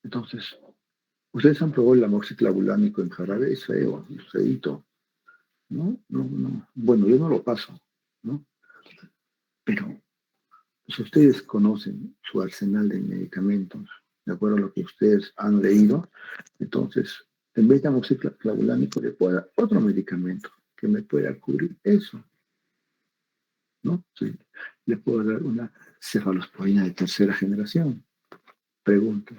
Entonces, ustedes han probado el amoxiclavulánico en jarabe, es feo, es feíto, ¿no? No. Bueno, yo no lo paso, ¿no? Pero si ustedes conocen su arsenal de medicamentos, de acuerdo a lo que ustedes han leído, entonces, en vez de amoxiclavulánico, le puedo dar otro medicamento que me pueda cubrir eso, ¿no? Sí. Le puedo dar una cefalosporina de tercera generación. Pregunta.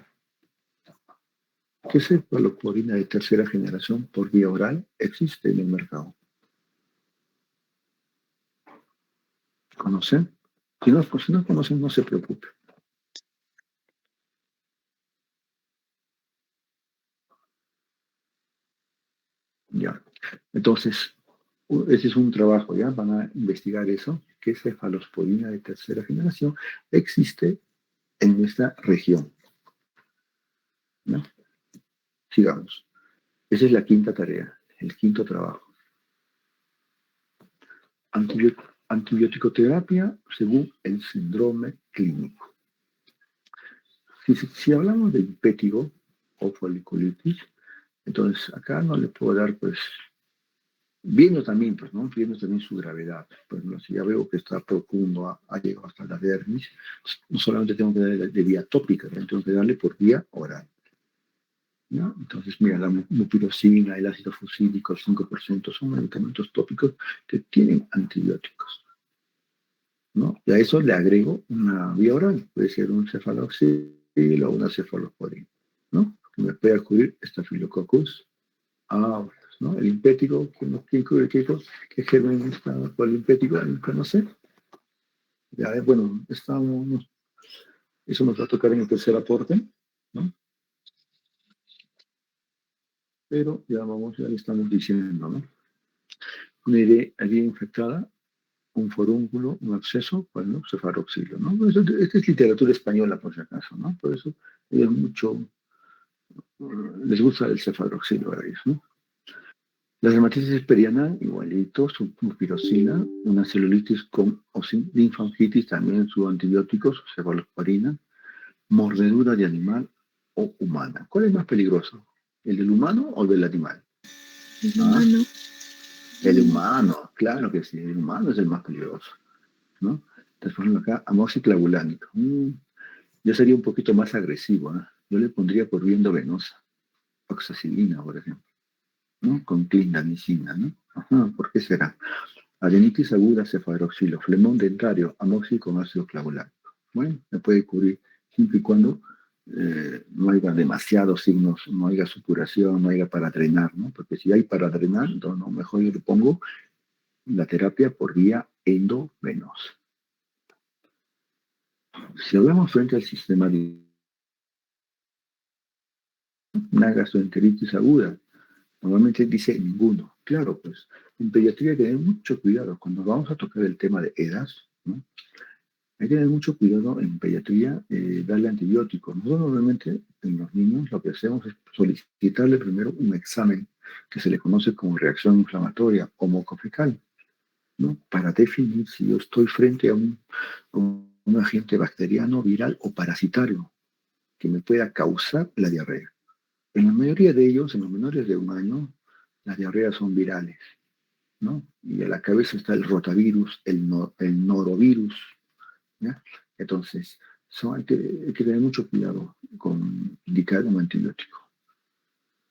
¿Qué cefalosporina de tercera generación por vía oral existe en el mercado? ¿Conocen? Si no conocen, no se preocupen. Ya. Entonces, ese es un trabajo, ¿ya? Van a investigar eso, qué cefalosporina de tercera generación existe en nuestra región. ¿No? Sigamos. Esa es la quinta tarea, el quinto trabajo. Antibiótico-terapia según el síndrome clínico. Si hablamos de impétigo o foliculitis, entonces acá no le puedo dar, pues, viendo también su gravedad. Por ejemplo, si ya veo que está profundo, ha llegado hasta la dermis, no solamente tengo que darle de vía tópica, tengo que darle por vía oral. ¿No? Entonces, mira, la mupirocina, el ácido fucídico, el 5%, son medicamentos tópicos que tienen antibióticos, ¿no? Y a eso le agrego una vía oral, puede ser un cefaloxil o una cefalosporina, ¿no? Que me puede cubrir Staphylococcus aureus, ¿no? El impético, ¿quién cubre qué germen está por el impético? No sé. Ya, bueno, eso nos va a tocar en el tercer aporte, ¿no? Pero ya le estamos diciendo, ¿no? Una herida infectada, un forúnculo, un absceso, bueno, cefaroxilo, ¿no? Esta es literatura española, por si acaso, ¿no? Por eso ellos les gusta el cefaroxilo a ellos, ¿no? La dermatitis perianal, igualito, su mupirocina, una celulitis con o sin linfangitis, también su antibiótico, su cefalosporina, mordedura de animal o humana. ¿Cuál es más peligroso? ¿El del humano o el del animal? El humano. El humano, claro que sí, el humano es el más peligroso, ¿no? Entonces, por ejemplo, acá, amoxiclavulánico. Yo sería un poquito más agresivo, ¿eh? Yo le pondría por viendo venosa, oxacilina, por ejemplo, ¿no? Con clindamicina, ¿no? Ajá, ¿por qué será? Adenitis aguda, cefaroxilo, flemón dentario, amoxi con ácido clavulánico. Bueno, me puede cubrir siempre y cuando no haya demasiados signos, no haya supuración, no haya para drenar, ¿no? Porque si hay para drenar, entonces no, mejor yo le pongo la terapia por vía endovenosa. Si hablamos frente al sistema de una gastroenteritis aguda, normalmente dice ninguno. Claro, pues en pediatría hay que tener mucho cuidado. Cuando vamos a tocar el tema de EDAS, ¿no? Hay que tener mucho cuidado en pediatría, darle antibióticos. Nosotros normalmente en los niños lo que hacemos es solicitarle primero un examen que se le conoce como reacción inflamatoria o mocofecal, ¿no? Para definir si yo estoy frente a un agente bacteriano, viral o parasitario que me pueda causar la diarrea. En la mayoría de ellos, en los menores de 1 año, las diarreas son virales, ¿no? Y a la cabeza está el rotavirus, el norovirus, ¿ya? Entonces, hay que tener mucho cuidado con indicar un antibiótico.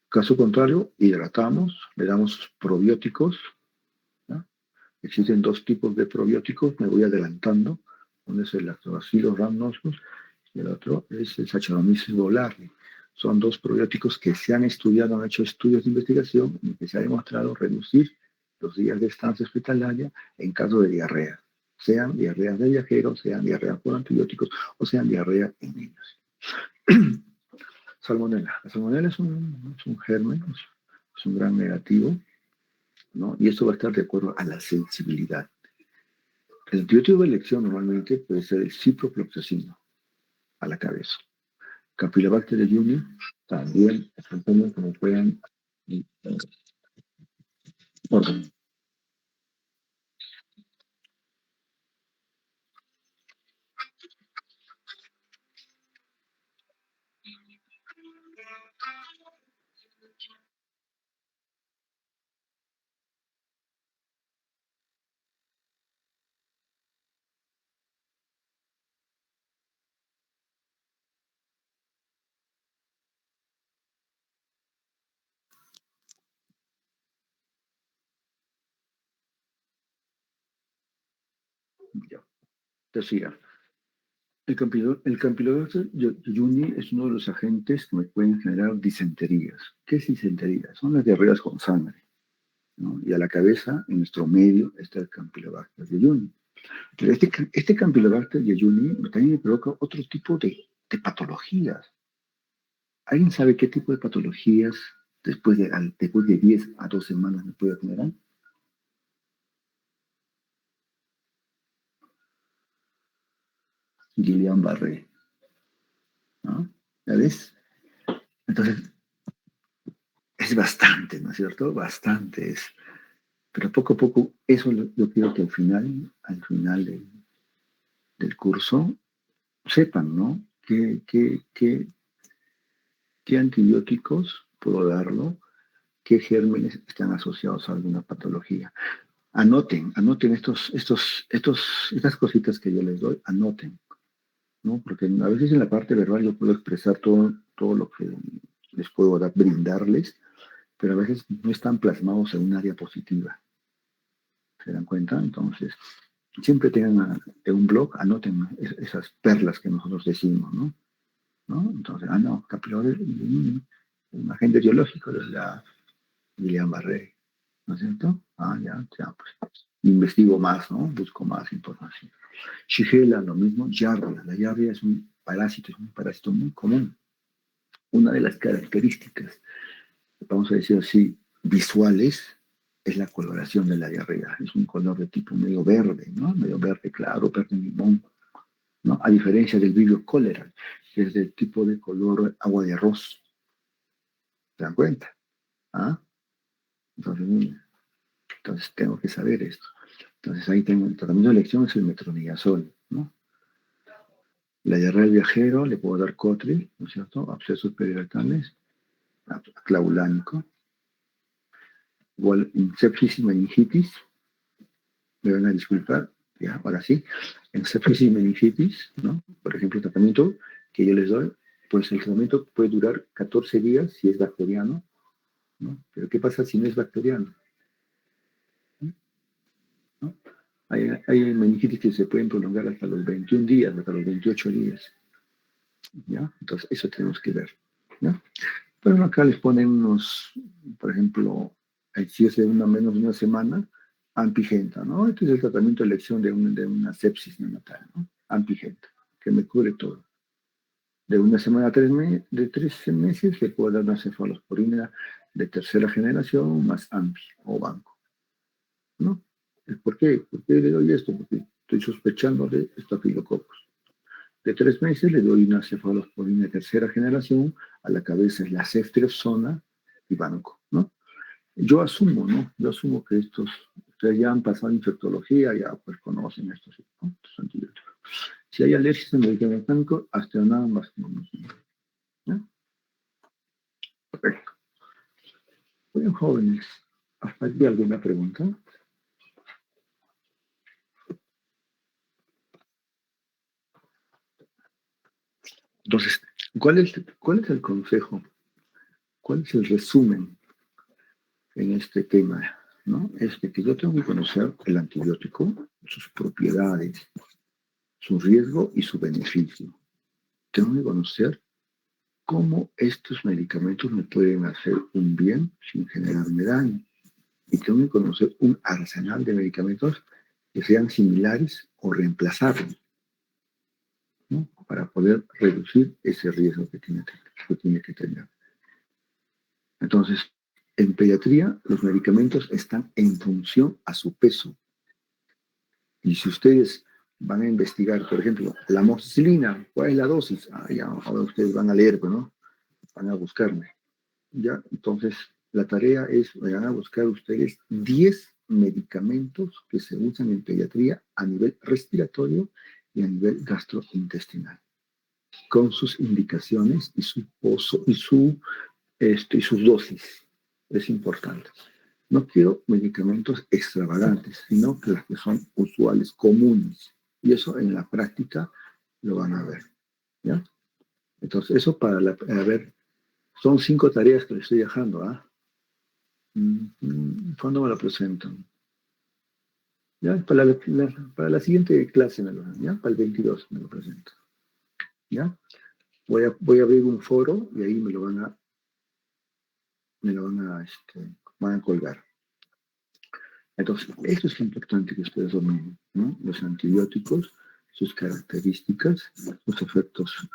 Caso contrario, hidratamos, le damos probióticos, ¿ya? Existen 2 tipos de probióticos, me voy adelantando. Uno es el Lactobacillus rhamnosus y el otro es el Saccharomyces boulardii. Son 2 probióticos que se han estudiado, han hecho estudios de investigación en que se ha demostrado reducir los días de estancia hospitalaria en caso de diarrea, sean diarreas de viajeros, sean diarreas por antibióticos o sean diarrea en niños. Salmonella. La salmonella es un germen, es un gran negativo, ¿no? Y esto va a estar de acuerdo a la sensibilidad. El antibiótico de elección normalmente puede ser el ciprofloxacino a la cabeza. Campylobacter jejuni también, como puedan. Orden. Ya. Decía, el Campylobacter jejuni es uno de los agentes que me pueden generar disenterías. ¿Qué es disentería? Son las diarreas con sangre, ¿no? Y a la cabeza, en nuestro medio, está el Campylobacter jejuni. Pero este Campylobacter jejuni también me provoca otro tipo de patologías. ¿Alguien sabe qué tipo de patologías después de 10 a 2 semanas me puede generar? Es bastante, ¿no es cierto? Bastante es. Pero poco a poco, eso yo quiero que al final del curso, sepan, ¿no? ¿Qué antibióticos puedo darlo? ¿Qué gérmenes están asociados a alguna patología? Anoten estas cositas que yo les doy, anoten, ¿no? Porque a veces en la parte verbal yo puedo expresar todo lo que les puedo brindarles, pero a veces no están plasmados en un área positiva. ¿Se dan cuenta? Entonces, siempre tengan en un blog, anoten esas perlas que nosotros decimos, ¿no? Entonces, capilares, un agente biológico de la William Barré, ¿no es cierto? Ya, pues, investigo más, ¿no? Busco más información. Shigella, lo mismo, Yardia. La Yardia es un parásito muy común. Una de las características, vamos a decir así, visuales, es la coloración de la diarrea. Es un color de tipo medio verde, ¿no? Medio verde claro, verde limón, ¿no? A diferencia del Vibrio cólera, que es del tipo de color agua de arroz. ¿Se dan cuenta? Entonces tengo que saber esto. Entonces ahí tengo el tratamiento de elección, es el metronidazol, ¿no? La diarrea del viajero, le puedo dar Cotril, ¿no es cierto? Abscesos perirectales, clavulánico. Igual en sepsis y meningitis, me van a disculpar, ya, ahora sí. En sepsis y meningitis, ¿no? Por ejemplo, el tratamiento que yo les doy, pues el tratamiento puede durar 14 días si es bacteriano, ¿no? Pero ¿qué pasa si no es bacteriano? ¿No? Hay meningitis que se pueden prolongar hasta los 21 días, hasta los 28 días. ¿Ya? Entonces, eso tenemos que ver. ¿Ya? Pero acá les ponen unos, por ejemplo, si es de menos de una semana, ampigenta, ¿no? Este es el tratamiento de elección de una sepsis neonatal, ¿no? Ampigenta, que me cubre todo. De una semana a 3 meses le puedo dar una cefalosporina de tercera generación más AMPI o banco, ¿no? ¿Por qué? ¿Por qué le doy esto? Porque estoy sospechando de estafilococos. De 3 meses le doy una cefalosporina de tercera generación, a la cabeza es la ceftriaxona y banco, ¿no? Yo asumo, ¿no? Yo asumo que ustedes ya han pasado infectología, ya pues conocen estos antibióticos. Si hay alergias en medicamento, hasta nada más. ¿No? Perfecto. Muy bien, jóvenes. ¿Hasta aquí alguna pregunta? Entonces, ¿cuál es el consejo? ¿Cuál es el resumen en este tema? ¿No? Es que yo tengo que conocer el antibiótico, sus propiedades, su riesgo y su beneficio. Tengo que conocer cómo estos medicamentos me pueden hacer un bien sin generarme daño. Y tengo que conocer un arsenal de medicamentos que sean similares o reemplazables, ¿no? Para poder reducir ese riesgo que tiene que tener. Entonces, en pediatría, los medicamentos están en función a su peso. Y si ustedes van a investigar, por ejemplo, la amoxicilina, ¿cuál es la dosis? Ya, ahora ustedes van a leer, ¿no? Van a buscarme. ¿Ya? Entonces, la tarea es, van a buscar ustedes 10 medicamentos que se usan en pediatría a nivel respiratorio y a nivel gastrointestinal, con sus indicaciones y su pozo y sus dosis. Es importante. No quiero medicamentos extravagantes, sino que las que son usuales, comunes. Y eso en la práctica lo van a ver. ¿Ya? Entonces, eso para ver, son 5 tareas que les estoy dejando. ¿Cuándo me lo presentan? ¿Ya? Para la siguiente clase, ¿ya? Para el 22 me lo presento. ¿Ya? Voy a abrir un foro y ahí me lo van a colgar. Entonces, esto es importante que ustedes dominen, ¿no? Los antibióticos, sus características, sus efectos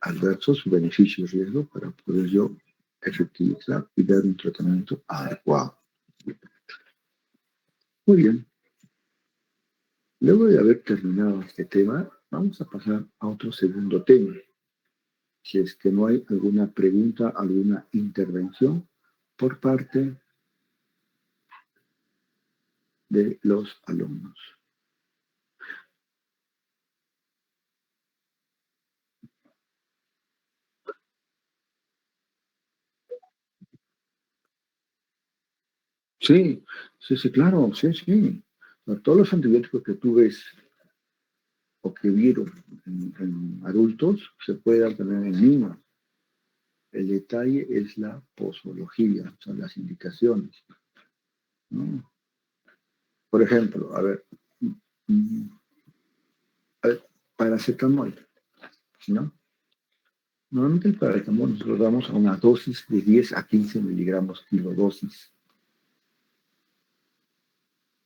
adversos, su beneficio y riesgo para poder yo efectivizar y dar un tratamiento adecuado. Muy bien. Luego de haber terminado este tema, vamos a pasar a otro segundo tema. Si es que no hay alguna pregunta, alguna intervención, por parte de los alumnos. Sí, sí, claro, sí. Todos los antibióticos que tú ves o que vieron en adultos se pueden tener en niños. El detalle es la posología, son las indicaciones, ¿no? Por ejemplo, mm, a ver, paracetamol, ¿no? Normalmente el paracetamol nosotros damos a una dosis de 10 a 15 miligramos kilodosis,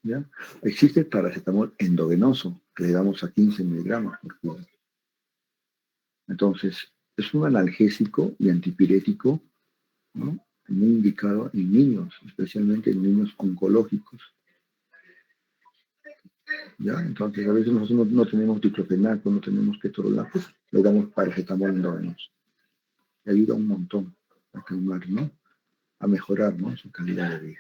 ¿ya? Existe el paracetamol endovenoso, que le damos a 15 miligramos por kilo. Entonces, es un analgésico y antipirético, ¿no? Muy indicado en niños, especialmente en niños oncológicos. ¿Ya? Entonces, a veces nosotros no tenemos diclofenaco, no tenemos ketorolaco, le damos paracetamol endovenoso. Y ayuda un montón a calmar, ¿no? A mejorar, ¿no? Su calidad de vida.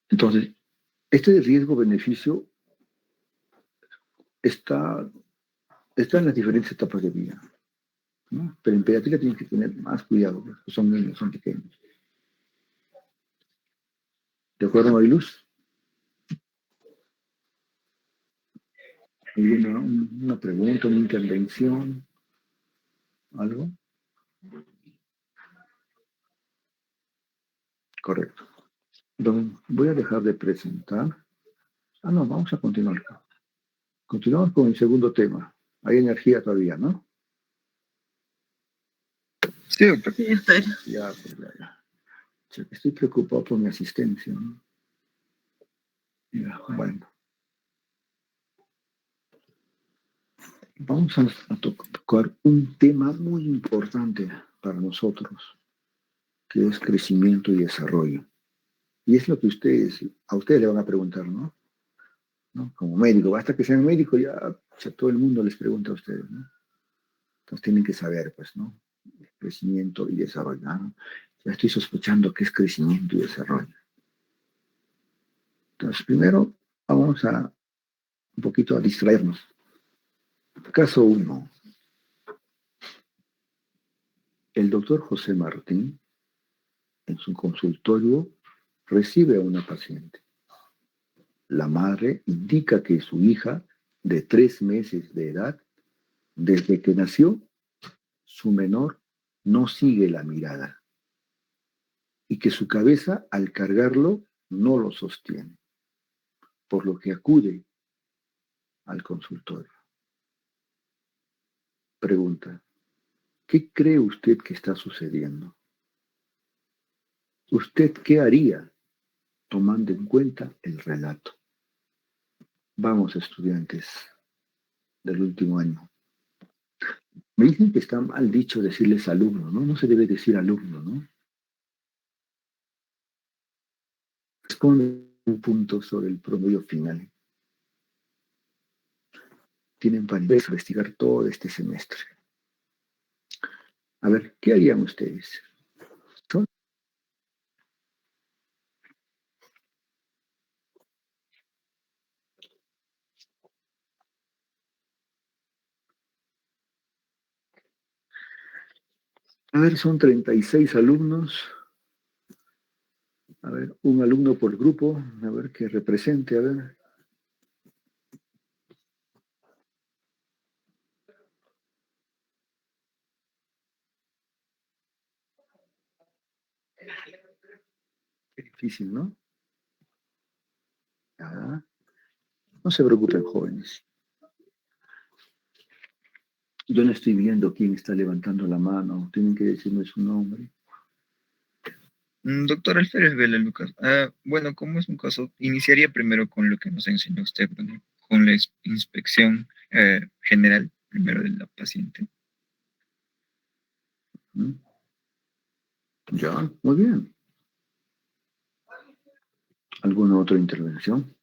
Entonces, este riesgo-beneficio está en las diferentes etapas de vida, ¿no? Pero en pediatría tienen que tener más cuidado, porque son niños, son pequeños. ¿De acuerdo, Mariluz? ¿Una pregunta, una intervención? ¿Algo? Correcto. Entonces, voy a dejar de presentar. No, vamos a continuar. Continuamos con el segundo tema. Hay energía todavía, ¿no? Sí, doctor. Sí, doctor. Ya. Estoy preocupado por mi asistencia, ¿no? Ya, bueno. Vamos a tocar un tema muy importante para nosotros, que es crecimiento y desarrollo. Y es lo que a ustedes le van a preguntar, ¿no? Como médico, basta que sean médicos, ya todo el mundo les pregunta a ustedes, ¿no? Entonces tienen que saber, pues, ¿no? Crecimiento y desarrollo, ¿no? Ya estoy sospechando que es crecimiento y desarrollo. Entonces, primero vamos un poquito a distraernos. Caso 1. El doctor José Martín, en su consultorio, recibe a una paciente. La madre indica que su hija, de 3 meses de edad, desde que nació, su menor no sigue la mirada y que su cabeza, al cargarlo, no lo sostiene, por lo que acude al consultorio. Pregunta: ¿qué cree usted que está sucediendo? ¿Usted qué haría tomando en cuenta el relato? Vamos, estudiantes del último año. Me dicen que está mal dicho decirles alumno, ¿no? No se debe decir alumno, ¿no? Responde un punto sobre el promedio final. Tienen para investigar todo este semestre. A ver, ¿qué harían ustedes? A ver, son 36 alumnos. A ver, un alumno por grupo. A ver, que represente, a ver. Qué difícil, ¿no? Ah, no se preocupen, jóvenes. Yo no estoy viendo quién está levantando la mano. Tienen que decirme su nombre. Doctor Alférez Vela Lucas. Bueno, como es un caso, iniciaría primero con lo que nos enseñó usted, ¿no? Con la inspección general, primero de la paciente. Ya, muy bien. ¿Alguna otra intervención?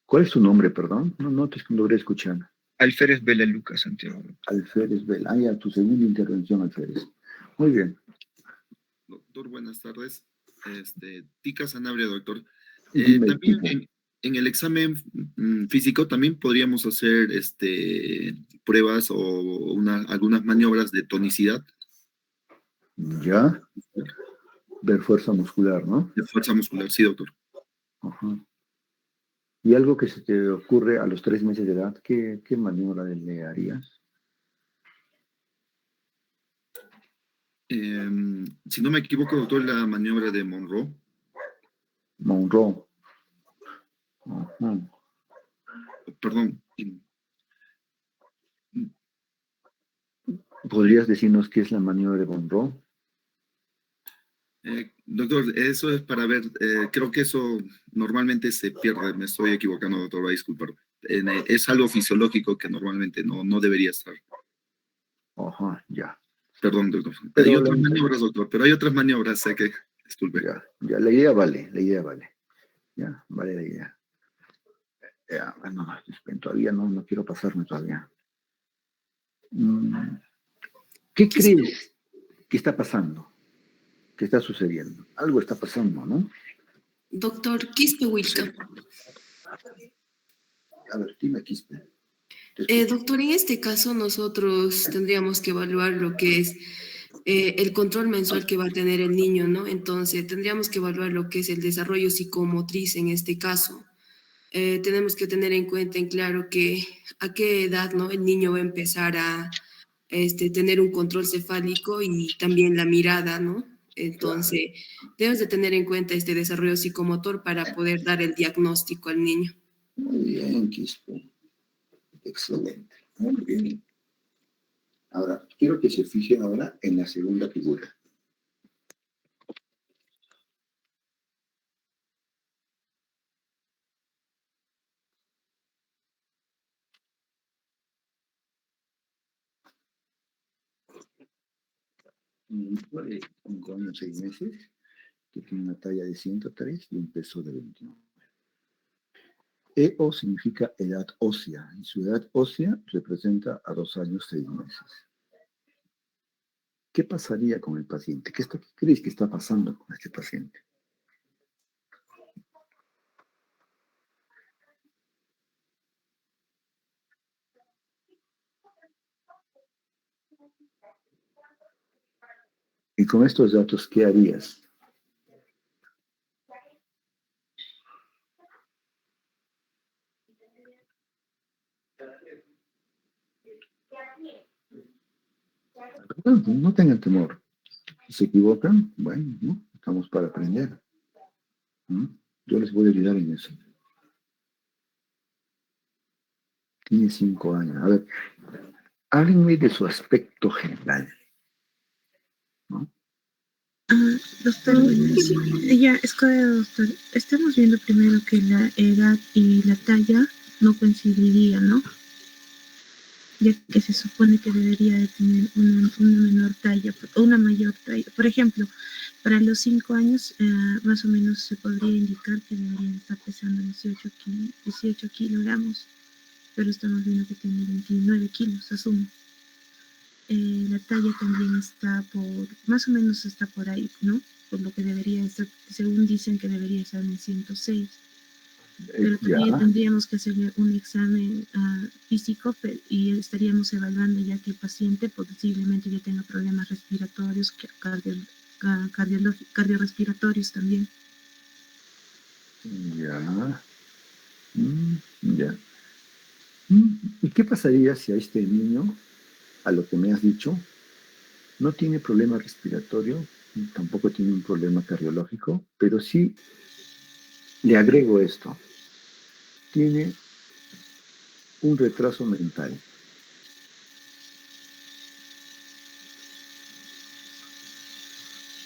¿Cuál es tu nombre, perdón? No te logré escuchar. Alférez Vela Lucas, Santiago. Alférez Vela. Ya, tu segunda intervención, Alférez. Muy bien. Doctor, buenas tardes. Tica Sanabria, doctor. Dime, También Tica. en el examen físico también podríamos hacer pruebas o algunas maniobras de tonicidad. Ya. Ver fuerza muscular, ¿no? De fuerza muscular, sí, doctor. Ajá. Y algo que se te ocurre a los 3 meses de edad, ¿qué maniobra le harías? Si no me equivoco, doctor, la maniobra de Monroe. Monroe. Ajá. Perdón. ¿Podrías decirnos qué es la maniobra de Monroe? Doctor, eso es para ver, creo que eso normalmente se pierde, me estoy equivocando, doctor, va a disculpar. Es algo fisiológico que normalmente no debería estar. Ajá, ya. Perdón, doctor. Pero Hay otras maniobras, doctor, pero hay otras maniobras, sé que, disculpe. Ya, la idea vale. Ya, vale la idea. Ya, bueno, todavía no quiero pasarme todavía. ¿Qué crees que está pasando? ¿Qué está sucediendo? Algo está pasando, ¿no? Doctor Quispe Wilka. A ver, dime, Quispe. Doctor, en este caso nosotros tendríamos que evaluar lo que es el control mensual que va a tener el niño, ¿no? Entonces tendríamos que evaluar lo que es el desarrollo psicomotriz en este caso. Tenemos que tener en cuenta en claro que a qué edad, ¿no? El niño va a empezar a tener un control cefálico y también la mirada, ¿no? Entonces, debes de tener en cuenta este desarrollo psicomotor para poder dar el diagnóstico al niño. Muy bien, Quispe. Excelente. Muy bien. Ahora, quiero que se fijen ahora en la segunda figura. Un niño de 5 años, 6 meses, que tiene una talla de 103 y un peso de 29. EO significa edad ósea, y su edad ósea representa a 2 años, 6 meses. ¿Qué pasaría con el paciente? ¿Qué crees que está pasando con este paciente? Y con estos datos, ¿qué harías? No tengan temor. Si se equivocan, bueno, ¿no? Estamos para aprender. ¿No? Yo les voy a ayudar en eso. Tiene 5 años. A ver, háblenme de su aspecto general. ¿No? Doctor, ya, es que, doctor, estamos viendo primero que la edad y la talla no coincidirían, ¿no? Ya que se supone que debería de tener una menor talla, o una mayor talla. Por ejemplo, para los 5 años, más o menos se podría indicar que deberían estar pesando 18 kilogramos, pero estamos viendo que tiene 29 kilos, asumo. La talla también está más o menos está por ahí, ¿no? Por lo que debería estar, según dicen que debería estar en 106. Pero también tendríamos que hacerle un examen físico y estaríamos evaluando ya que el paciente posiblemente ya tenga problemas respiratorios, cardiorrespiratorios también. Ya. Ya. ¿Y qué pasaría si a este niño, a lo que me has dicho, no tiene problema respiratorio, tampoco tiene un problema cardiológico, pero sí le agrego esto? Tiene un retraso mental.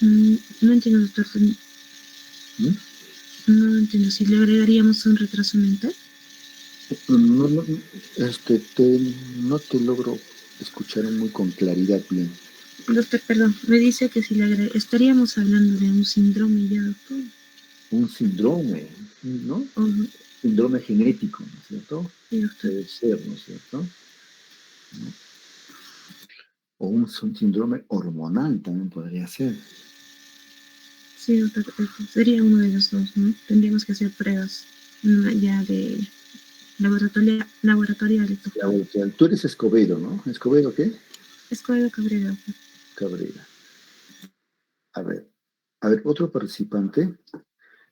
No entiendo, doctor. No entiendo. ¿Si le agregaríamos un retraso mental? No te logro escuchar con claridad bien. Doctor, perdón. Me dice que si le estaríamos hablando de un síndrome ya, doctor. Un síndrome, ¿no? Síndrome genético, ¿no es cierto? Sí, doctor. Debe ser, ¿no es cierto? ¿no? O un síndrome hormonal también podría ser. Sí, doctor, sería uno de los dos, ¿no? Tendríamos que hacer pruebas ya de laboratoriales, doctor. Tú eres Escobedo, ¿no? ¿Escobedo qué? Escobedo Cabrera, doctor. Cabrera. A ver, otro participante.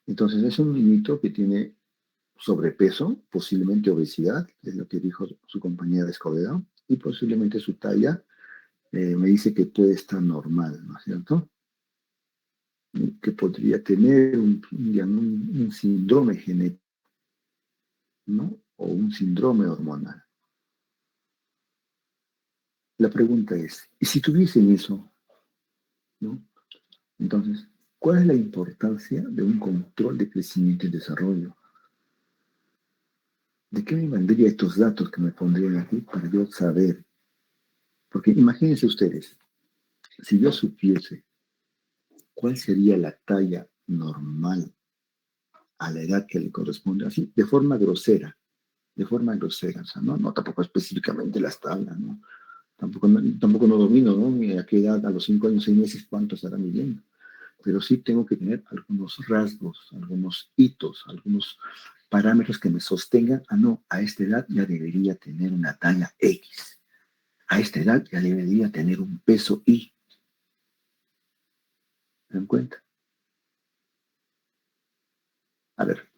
Entonces es un niñito que tiene sobrepeso, posiblemente obesidad, es lo que dijo su compañera Escobedo, y posiblemente su talla me dice que puede estar normal, ¿no es cierto? Que podría tener un síndrome genético, ¿no? O un síndrome hormonal. La pregunta es, ¿y si tuviesen eso, ¿no? Entonces, ¿cuál es la importancia de un control de crecimiento y desarrollo? ¿De qué me valdría estos datos que me pondrían aquí para yo saber? Porque imagínense ustedes, si yo supiese cuál sería la talla normal a la edad que le corresponde, así, de forma grosera, o sea, no tampoco específicamente las tablas, ¿no? Tampoco no domino, ¿no? A qué edad, a los 5 años, 6 meses, cuánto estará midiendo. Pero sí tengo que tener algunos rasgos, algunos hitos, algunos parámetros que me sostengan, a esta edad ya debería tener una talla X. A esta edad ya debería tener un peso Y. ¿Se dan cuenta? A ver,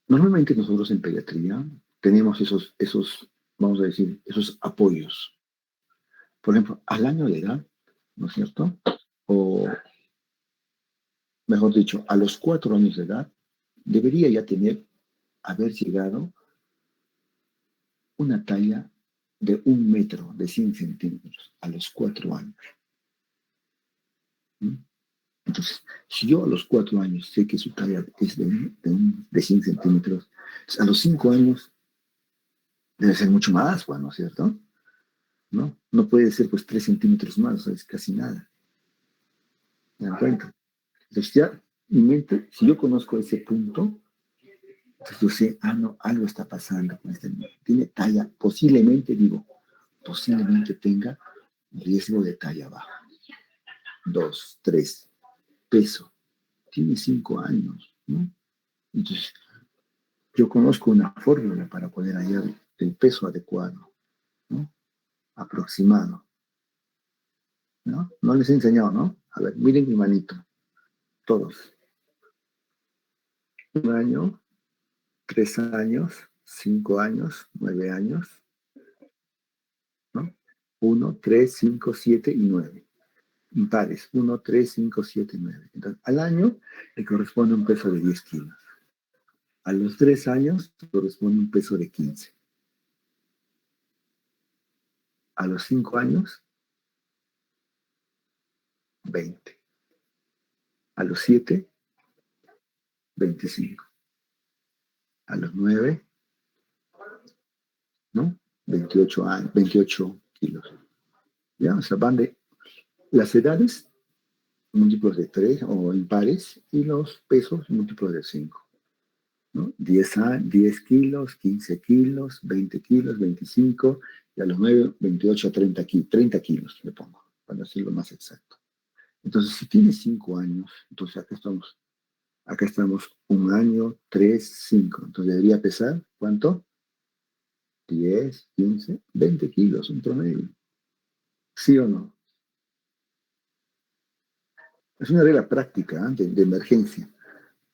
normalmente nosotros en pediatría tenemos esos, vamos a decir, esos apoyos. Por ejemplo, al año de edad, ¿no es cierto? O, mejor dicho, a los 4 años de edad, debería ya haber llegado una talla de 1 metro, de 100 centímetros, a los 4 años. ¿Mm? Entonces, si yo a los 4 años sé que su talla es de 100 centímetros, pues a los 5 años debe ser mucho más, bueno, ¿no es cierto? No puede ser pues 3 centímetros más, o sea, es casi nada. ¿Me dan cuenta? Entonces ya, mi mente, si yo conozco ese punto, entonces yo sé, algo está pasando con este niño. Tiene talla, posiblemente tenga riesgo de talla baja. 2, 3, peso. Tiene 5 años, ¿no? Entonces, yo conozco una fórmula para poder hallar el peso adecuado, ¿no? Aproximado, ¿no? No les he enseñado, ¿no? A ver, miren mi manito, todos. 1 año, 3 años, 5 años, 9 años, ¿no? 1, 3, 5, 7 y 9. Impares, 1, 3, 5, 7, 9. Entonces, al año le corresponde un peso de 10 kilos. A los 3 años corresponde un peso de 15. A los 5 años, 20. A los 7, 25. A los 9, ¿no? 28 años, 28 kilos. ¿Ya? O sea, van de las edades, múltiplos de 3 o impares, y los pesos, múltiplos de 5. ¿No? 10 kilos, 15 kilos, 20 kilos, 25, y a los 9, 28 a 30 kilos le pongo, para decirlo más exacto. Entonces, si tiene 5 años, entonces acá estamos 1 año, 3, 5. Entonces debería pesar, ¿cuánto? 10, 15, 20 kilos, un promedio. ¿Sí o no? Es una regla práctica, ¿eh? de emergencia.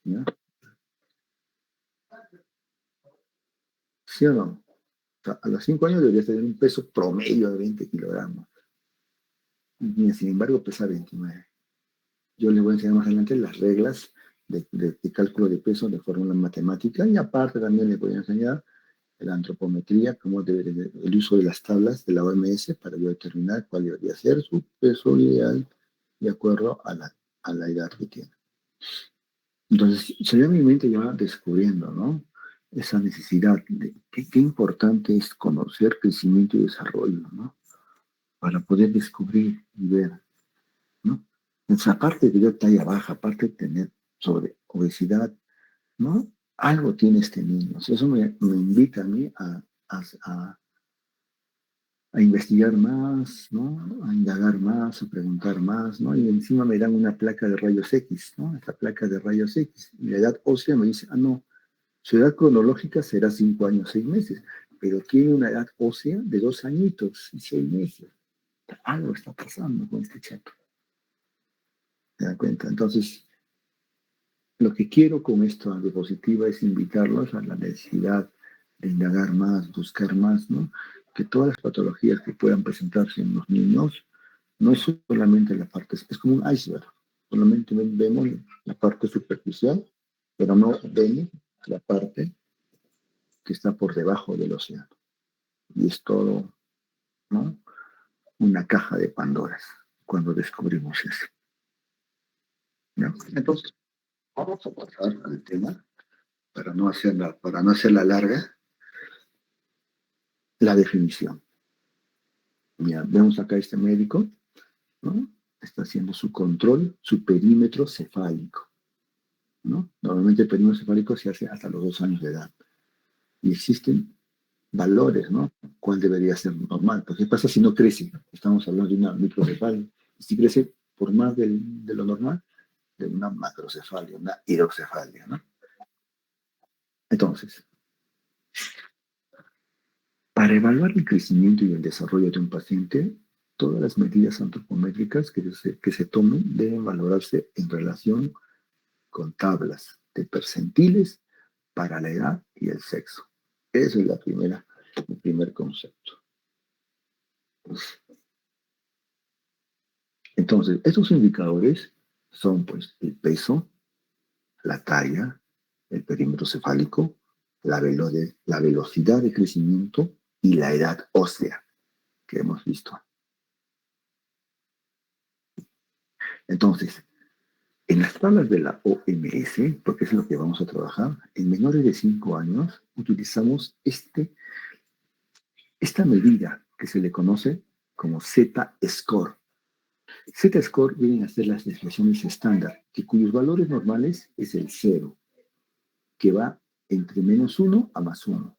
¿Ya? ¿Sí o no? O sea, a los 5 años debería tener un peso promedio de 20 kilogramos. Y sin embargo pesa 29. Yo les voy a enseñar más adelante las reglas de cálculo de peso de fórmula matemática, y aparte también les voy a enseñar la antropometría, el uso de las tablas de la OMS para yo determinar cuál debería ser su peso ideal de acuerdo a la edad que tiene. Entonces, sería mi mente ya descubriendo, ¿no? Esa necesidad de qué importante es conocer crecimiento y desarrollo, ¿no? Para poder descubrir y ver, ¿no? Entonces, aparte de tener talla baja, aparte de tener sobre obesidad, ¿no? Algo tiene este niño. O sea, eso me invita a mí a a investigar más, ¿no? A indagar más, a preguntar más, ¿no? Y encima me dan una placa de rayos X, ¿no? Esta placa de rayos X. Y la edad ósea me dice, no, su edad cronológica será 5 años, 6 meses, pero tiene una edad ósea de 2 añitos y 6 meses. Algo está pasando con este chato. ¿Se dan cuenta? Entonces, lo que quiero con esto de diapositiva es invitarlos a la necesidad de indagar más, buscar más, ¿no? Que todas las patologías que puedan presentarse en los niños no es solamente la parte, es como un iceberg. Solamente vemos la parte superficial, pero no vemos la parte que está por debajo del océano. Y es todo, ¿no? Una caja de Pandoras cuando descubrimos eso, ¿no? Entonces, vamos a pasar al tema para no hacerla larga, la definición. Ya vemos acá este médico, ¿no? Está haciendo su control, su perímetro cefálico, ¿no? Normalmente el perímetro cefálico se hace hasta los 2 años de edad. Y existen valores, ¿no? ¿Cuál debería ser normal? Porque ¿qué pasa si no crece? Estamos hablando de una microcefalia. Si crece por más de lo normal, de una macrocefalia, una hidrocefalia, ¿no? Entonces, para evaluar el crecimiento y el desarrollo de un paciente, todas las medidas antropométricas que se tomen deben valorarse en relación con tablas de percentiles para la edad y el sexo. Ese es el primer concepto. Entonces, estos indicadores son, pues, el peso, la talla, el perímetro cefálico, la velocidad de crecimiento y la edad ósea que hemos visto. Entonces, en las tablas de la OMS, porque es lo que vamos a trabajar, en menores de 5 años utilizamos esta medida que se le conoce como Z-score. Z-score vienen a ser las desviaciones estándar, cuyos valores normales es el 0, que va entre -1 a +1.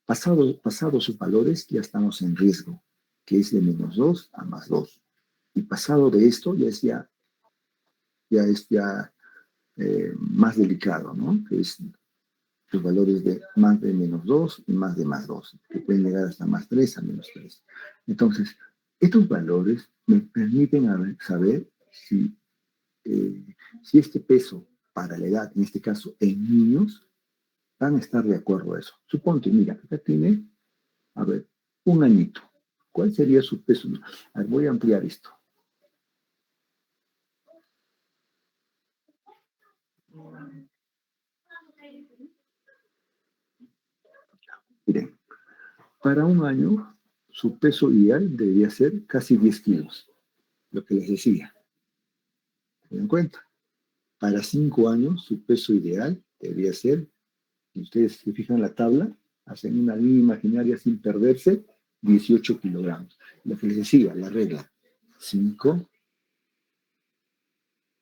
Pasado sus valores ya estamos en riesgo, que es de -2 a +2. Y pasado de esto ya es más delicado, ¿no? Que es los valores de más de -2 y más de +2, que pueden llegar hasta +3 a -3. Entonces, estos valores me permiten saber si este peso para la edad, en este caso en niños, van a estar de acuerdo a eso. Suponte, mira, acá tiene, a ver, 1 añito. ¿Cuál sería su peso? A ver, voy a ampliar esto. Miren, para 1 año, su peso ideal debería ser casi 10 kilos, lo que les decía. ¿Se dan cuenta? Para 5 años, su peso ideal debería ser, si ustedes se fijan en la tabla, hacen una línea imaginaria sin perderse, 18 kilogramos. Lo que les decía, la regla, 5,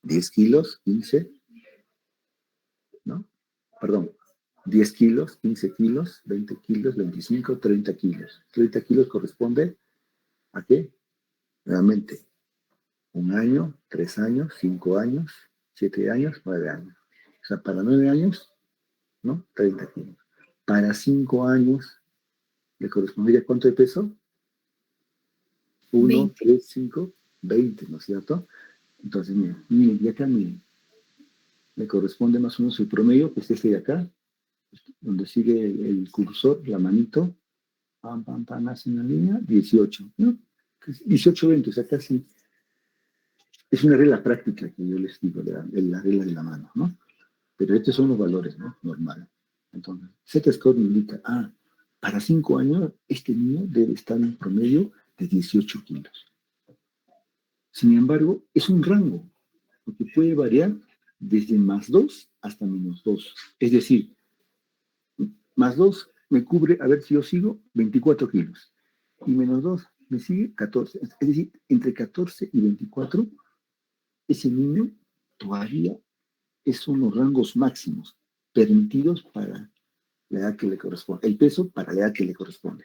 10 kilos, 15, ¿no? Perdón, 10 kilos, 15 kilos, 20 kilos, 25, 30 kilos. 30 kilos corresponde ¿a qué? Nuevamente, 1 año, 3 años, 5 años, 7 años, 9 años. O sea, para 9 años, ¿no? 30 kilos. Para 5 años, ¿le correspondería cuánto de peso? 1, 3, 5, 20, ¿no es cierto? Entonces, miren, y acá miren, le corresponde más o menos el promedio, pues este de acá, donde sigue el cursor, la manito, pam, pam, pam, hace una línea, 18, ¿no? 18, 20, o sea, casi es una regla práctica que yo les digo, la regla de la mano, ¿no? Pero estos son los valores, ¿no? Normales. Entonces, Z-score indica, para 5 años, este niño debe estar en promedio de 18 kilos. Sin embargo, es un rango, porque puede variar desde +2 hasta -2. Es decir, +2 me cubre, a ver si yo sigo, 24 kilos. Y -2 me sigue 14. Es decir, entre 14 y 24, ese niño todavía es unos rangos máximos permitidos para la edad que le corresponde. El peso para la edad que le corresponde.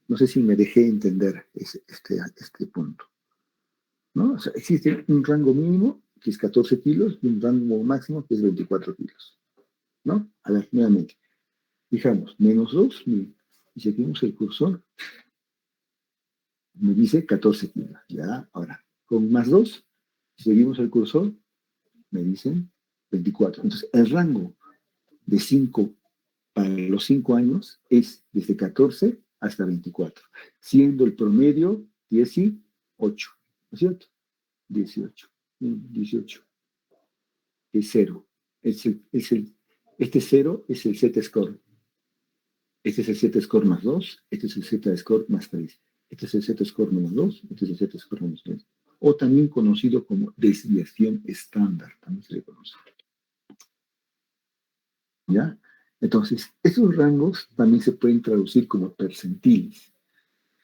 No sé si me dejé entender este punto, ¿no? O sea, existe un rango mínimo, que es 14 kilos, y un rango máximo, que es 24 kilos, ¿no? A ver, nuevamente. Fijamos, -2, y seguimos el cursor, me dice 14 kilos, ¿ya? Ahora, con +2, seguimos el cursor, me dicen 24. Entonces, el rango de 5 para los 5 años es desde 14 hasta 24, siendo el promedio 18, ¿no es cierto? 18, es 0. Este 0 es el Z-score. Este es el Z-score +2, este es el Z-score +3. Este es el Z-score -2, este es el Z-score -3. O también conocido como desviación estándar, también se le conoce. ¿Ya? Entonces, esos rangos también se pueden traducir como percentiles.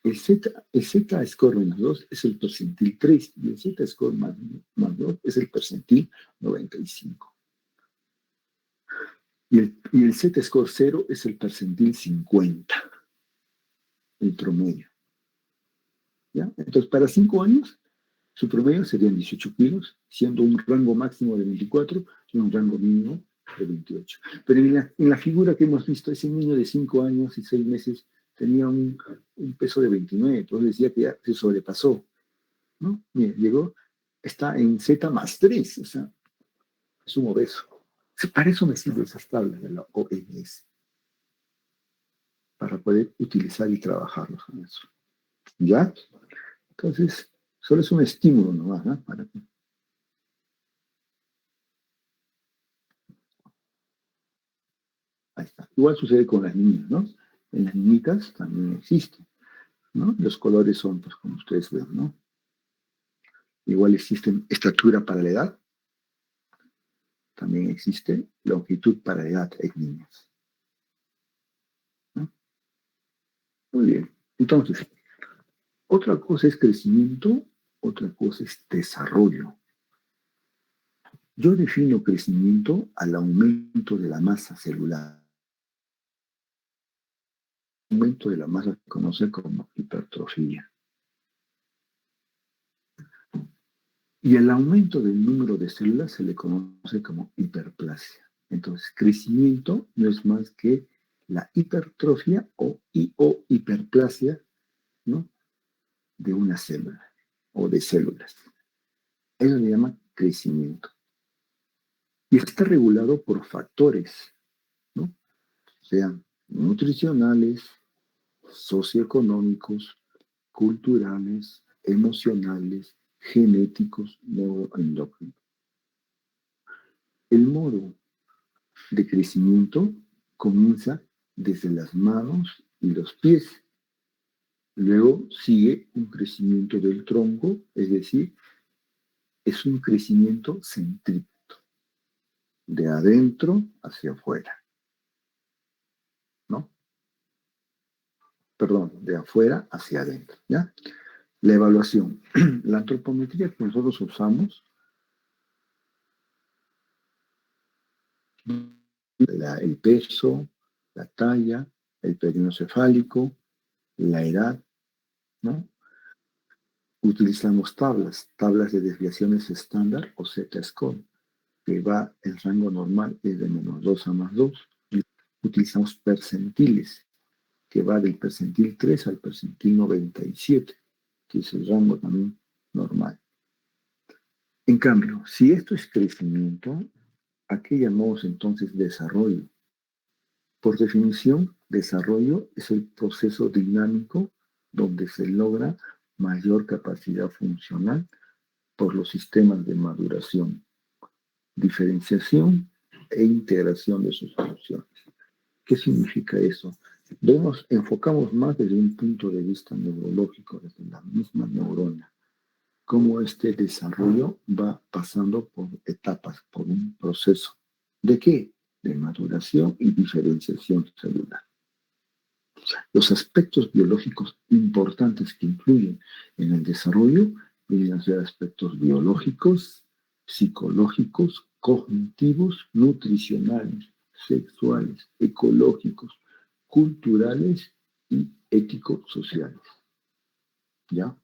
El Z-score -2 es el percentil 3 y el Z-score +2 es el percentil 95. Y el Z-score 0 es el percentil 50, el promedio. ¿Ya? Entonces, para 5 años, su promedio serían 18 kilos, siendo un rango máximo de 24 y un rango mínimo de 28. Pero en la figura que hemos visto, ese niño de 5 años y 6 meses tenía un peso de 29, entonces decía que ya se sobrepasó, ¿no? Mira, está en Z+3, o sea, es un obeso. Para eso me sirven esas tablas de la OMS, para poder utilizar y trabajarlos con eso. ¿Ya? Entonces, solo es un estímulo nomás, ¿no? Ahí está. Igual sucede con las niñas, ¿no? En las niñitas también existe, ¿no? Los colores son, pues, como ustedes ven, ¿no? Igual existe estatura para la edad. También existe longitud para la edad en niñas, ¿no? Muy bien. Entonces, otra cosa es crecimiento, otra cosa es desarrollo. Yo defino crecimiento al aumento de la masa celular. El aumento de la masa se conoce como hipertrofia. Y el aumento del número de células se le conoce como hiperplasia. Entonces, crecimiento no es más que la hipertrofia o hiperplasia, ¿no?, de una célula o de células. Eso se llama crecimiento. Y está regulado por factores, ¿no?, sean nutricionales, socioeconómicos, culturales, emocionales, genéticos, neuroendocrinos. El modo de crecimiento comienza desde las manos y los pies. Luego sigue un crecimiento del tronco, es decir, es un crecimiento centrípeto, de adentro hacia afuera, ¿no? Perdón, de afuera hacia adentro, ¿ya? La evaluación. La antropometría que nosotros usamos, el peso, la talla, el período cefálico, la edad, ¿no? Utilizamos tablas de desviaciones estándar o Z-score, que va el rango normal es de -2 a +2. Y utilizamos percentiles, que va del percentil 3 al percentil 97, que es el rango también normal. En cambio, si esto es crecimiento, ¿a qué llamamos entonces desarrollo? Por definición, desarrollo es el proceso dinámico donde se logra mayor capacidad funcional por los sistemas de maduración, diferenciación e integración de sus funciones. ¿Qué significa eso? Enfocamos más desde un punto de vista neurológico, desde la misma neurona, cómo este desarrollo va pasando por etapas, por un proceso. ¿De qué? De maduración y diferenciación celular. Los aspectos biológicos importantes que influyen en el desarrollo vienen a ser aspectos biológicos, psicológicos, cognitivos, nutricionales, sexuales, ecológicos, culturales y ético-sociales. ¿Ya?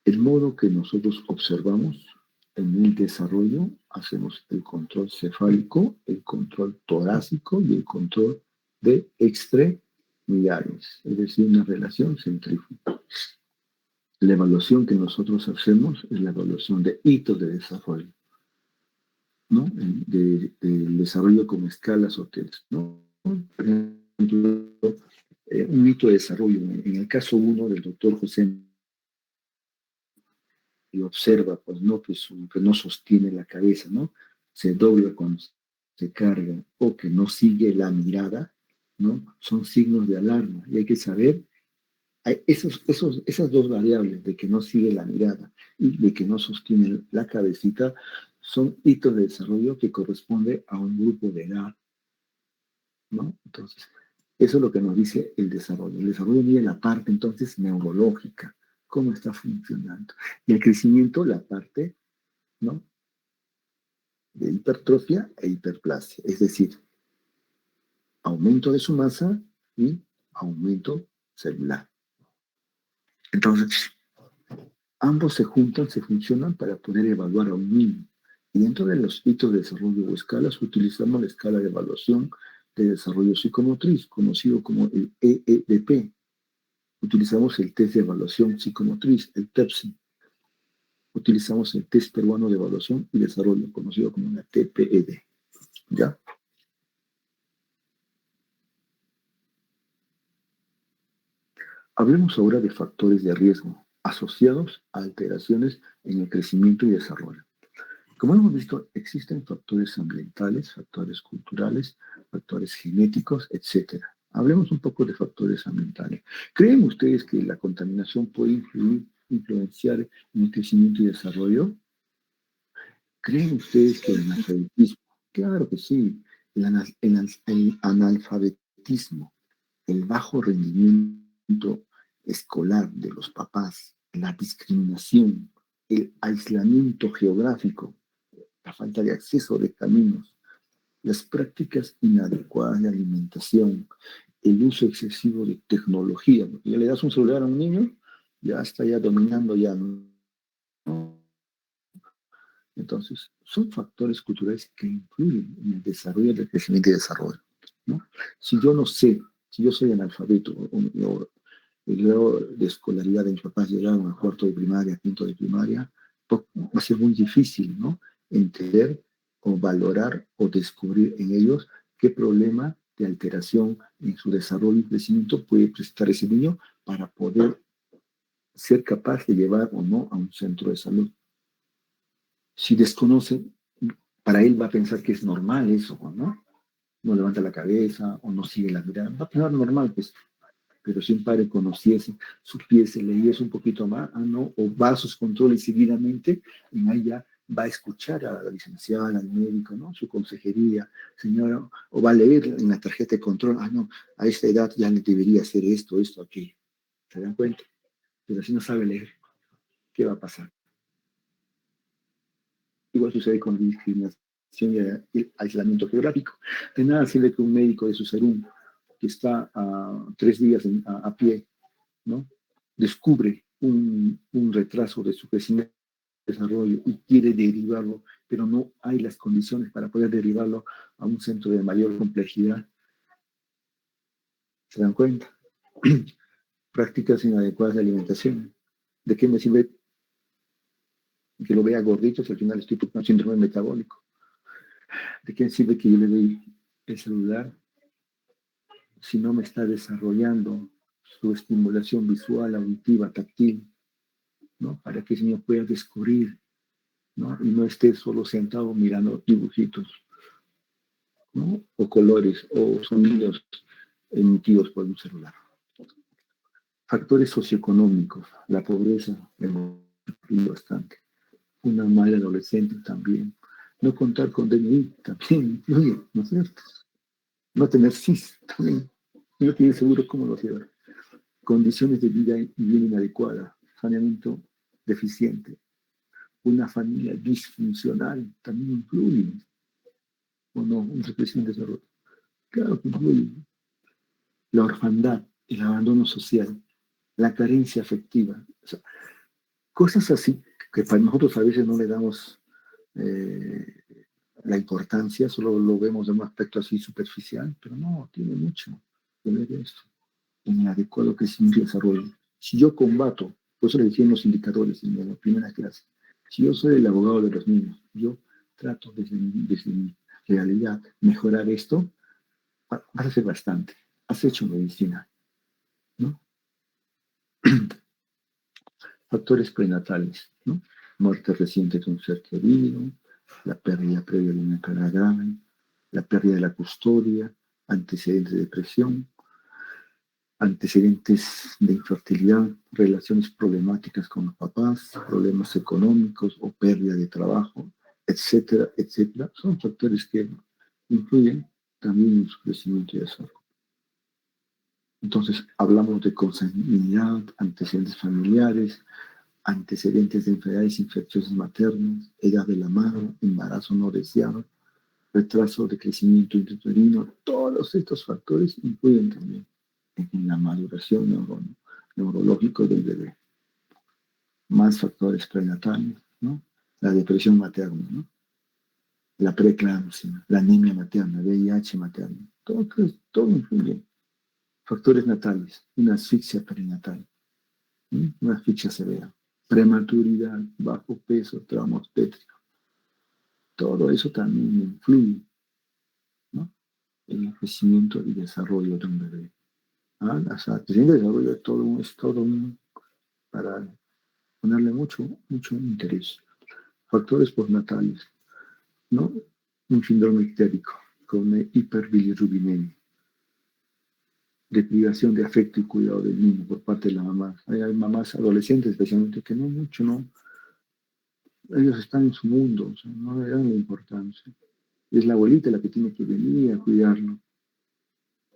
El modo que nosotros observamos en el desarrollo, hacemos el control cefálico, el control torácico y el control de extremidades, es decir, una relación centrífuga. La evaluación que nosotros hacemos es la evaluación de hitos de desarrollo, ¿no? Del desarrollo como escalas o test, ¿no? Por ejemplo, un hito de desarrollo. En el caso 1 del doctor José, y observa, pues, ¿no? Que no sostiene la cabeza, ¿no? Se dobla cuando se carga, o que no sigue la mirada, ¿no? Son signos de alarma, y hay que saber, esas dos variables, de que no sigue la mirada y de que no sostiene la cabecita, son hitos de desarrollo que corresponde a un grupo de edad, ¿no? Entonces, eso es lo que nos dice el desarrollo. El desarrollo mide la parte, entonces, neurológica, cómo está funcionando. Y el crecimiento, la parte, ¿no? De hipertrofia e hiperplasia, es decir, aumento de su masa y aumento celular. Entonces, ambos se juntan, se funcionan para poder evaluar a un niño. Y dentro de los hitos de desarrollo o escalas, utilizamos la escala de evaluación de desarrollo psicomotriz, conocido como el EEDP. Utilizamos el test de evaluación psicomotriz, el TEPSI. Utilizamos el test peruano de evaluación y desarrollo, conocido como la TPED. ¿Ya? Hablemos ahora de factores de riesgo asociados a alteraciones en el crecimiento y desarrollo. Como hemos visto, existen factores ambientales, factores culturales, factores genéticos, etc. Hablemos un poco de factores ambientales. ¿Creen ustedes que la contaminación puede influenciar en el crecimiento y desarrollo? ¿Creen ustedes que el analfabetismo? Claro que sí. El analfabetismo, el bajo rendimiento escolar de los papás, la discriminación, el aislamiento geográfico, la falta de acceso de caminos, las prácticas inadecuadas de alimentación, el uso excesivo de tecnología, porque ya le das un celular a un niño, ya está ya dominando ya, ¿no? Entonces, son factores culturales que influyen en el desarrollo del crecimiento y desarrollo, ¿no? Si yo no sé, si yo soy analfabeto, o el grado de escolaridad de mis papás llegaron a cuarto de primaria, quinto de primaria, pues va a ser muy difícil, ¿no? Entender o valorar o descubrir en ellos qué problema de alteración en su desarrollo y crecimiento puede presentar ese niño para poder ser capaz de llevar o no a un centro de salud. Si desconoce, para él va a pensar que es normal eso, ¿no? No levanta la cabeza o no sigue la mirada. Va a pensar normal, pues. Pero si un padre conociese, supiese, leyese un poquito más, ¿no? O va a sus controles seguidamente, y ahí ya va a escuchar a la licenciada, al médico, ¿no? Su consejería, señora, o va a leer en la tarjeta de control, no, a esta edad ya le debería hacer esto, aquello. ¿Se dan cuenta? Pero si no sabe leer, ¿qué va a pasar? Igual sucede con la discriminación y el aislamiento geográfico. De nada sirve que un médico de su salud, que está a 3 días a pie, ¿no? Descubre un retraso de su crecimiento y desarrollo y quiere derivarlo, pero no hay las condiciones para poder derivarlo a un centro de mayor complejidad. ¿Se dan cuenta? Prácticas inadecuadas de alimentación. ¿De qué me sirve que lo vea gordito si al final estoy con un síndrome metabólico? ¿De qué sirve que yo le dé el celular si no me está desarrollando su estimulación visual, auditiva, táctil, ¿no? Para que ese niño pueda descubrir, ¿no? Y no esté solo sentado mirando dibujitos, ¿no? O colores, o sonidos emitidos por un celular. Factores socioeconómicos, la pobreza, hemos visto bastante. Una mala adolescente también. No contar con DNI también influye, ¿no es cierto? No tener CIS también. No tiene seguro, ¿cómo lo llevar? Condiciones de vida y bien inadecuadas, saneamiento deficiente, una familia disfuncional también influye, ¿o no? Un crecimiento de desarrollo. Claro que influye. La orfandad, el abandono social, la carencia afectiva. O sea, cosas así que para nosotros a veces no le damos la importancia, solo lo vemos de un aspecto así superficial, pero no, tiene mucho que ver esto, en el adecuado crecimiento y desarrollo. Si yo combato, por eso le decía en los indicadores en la primera clase, si yo soy el abogado de los niños, yo trato desde mi realidad mejorar esto, vas a hacer bastante. Has hecho medicina, ¿no? Factores prenatales, ¿no? Muerte reciente de un ser querido, la pérdida previa de una enfermedad grave, la pérdida de la custodia, antecedentes de depresión, antecedentes de infertilidad, relaciones problemáticas con los papás, problemas económicos o pérdida de trabajo, etcétera, etcétera. Son factores que influyen también en su crecimiento y desarrollo. Entonces, hablamos de consanguinidad, antecedentes familiares, antecedentes de enfermedades infecciosas maternas, edad de la madre, embarazo no deseado, retraso de crecimiento intrauterino. Todos estos factores influyen también en la maduración neurológica del bebé. Más factores prenatales, ¿no? La depresión materna, ¿no? La preeclampsia, la anemia materna, VIH materno. Todo influye. Factores natales, una asfixia perinatal, ¿sí? Una asfixia severa, prematuridad, bajo peso, trauma obstétrico. Todo eso también influye, ¿no? En el crecimiento y desarrollo de un bebé. ¿Ah? O sea, el crecimiento y desarrollo es todo para ponerle mucho interés. Factores postnatales, ¿no? Un síndrome ictérico con hiperbilirrubinemia. Deprivación de afecto y cuidado del niño por parte de la mamá. Hay mamás adolescentes especialmente que no mucho, ¿no? Ellos están en su mundo, o sea, no le dan la importancia. Es la abuelita la que tiene que venir a cuidarlo.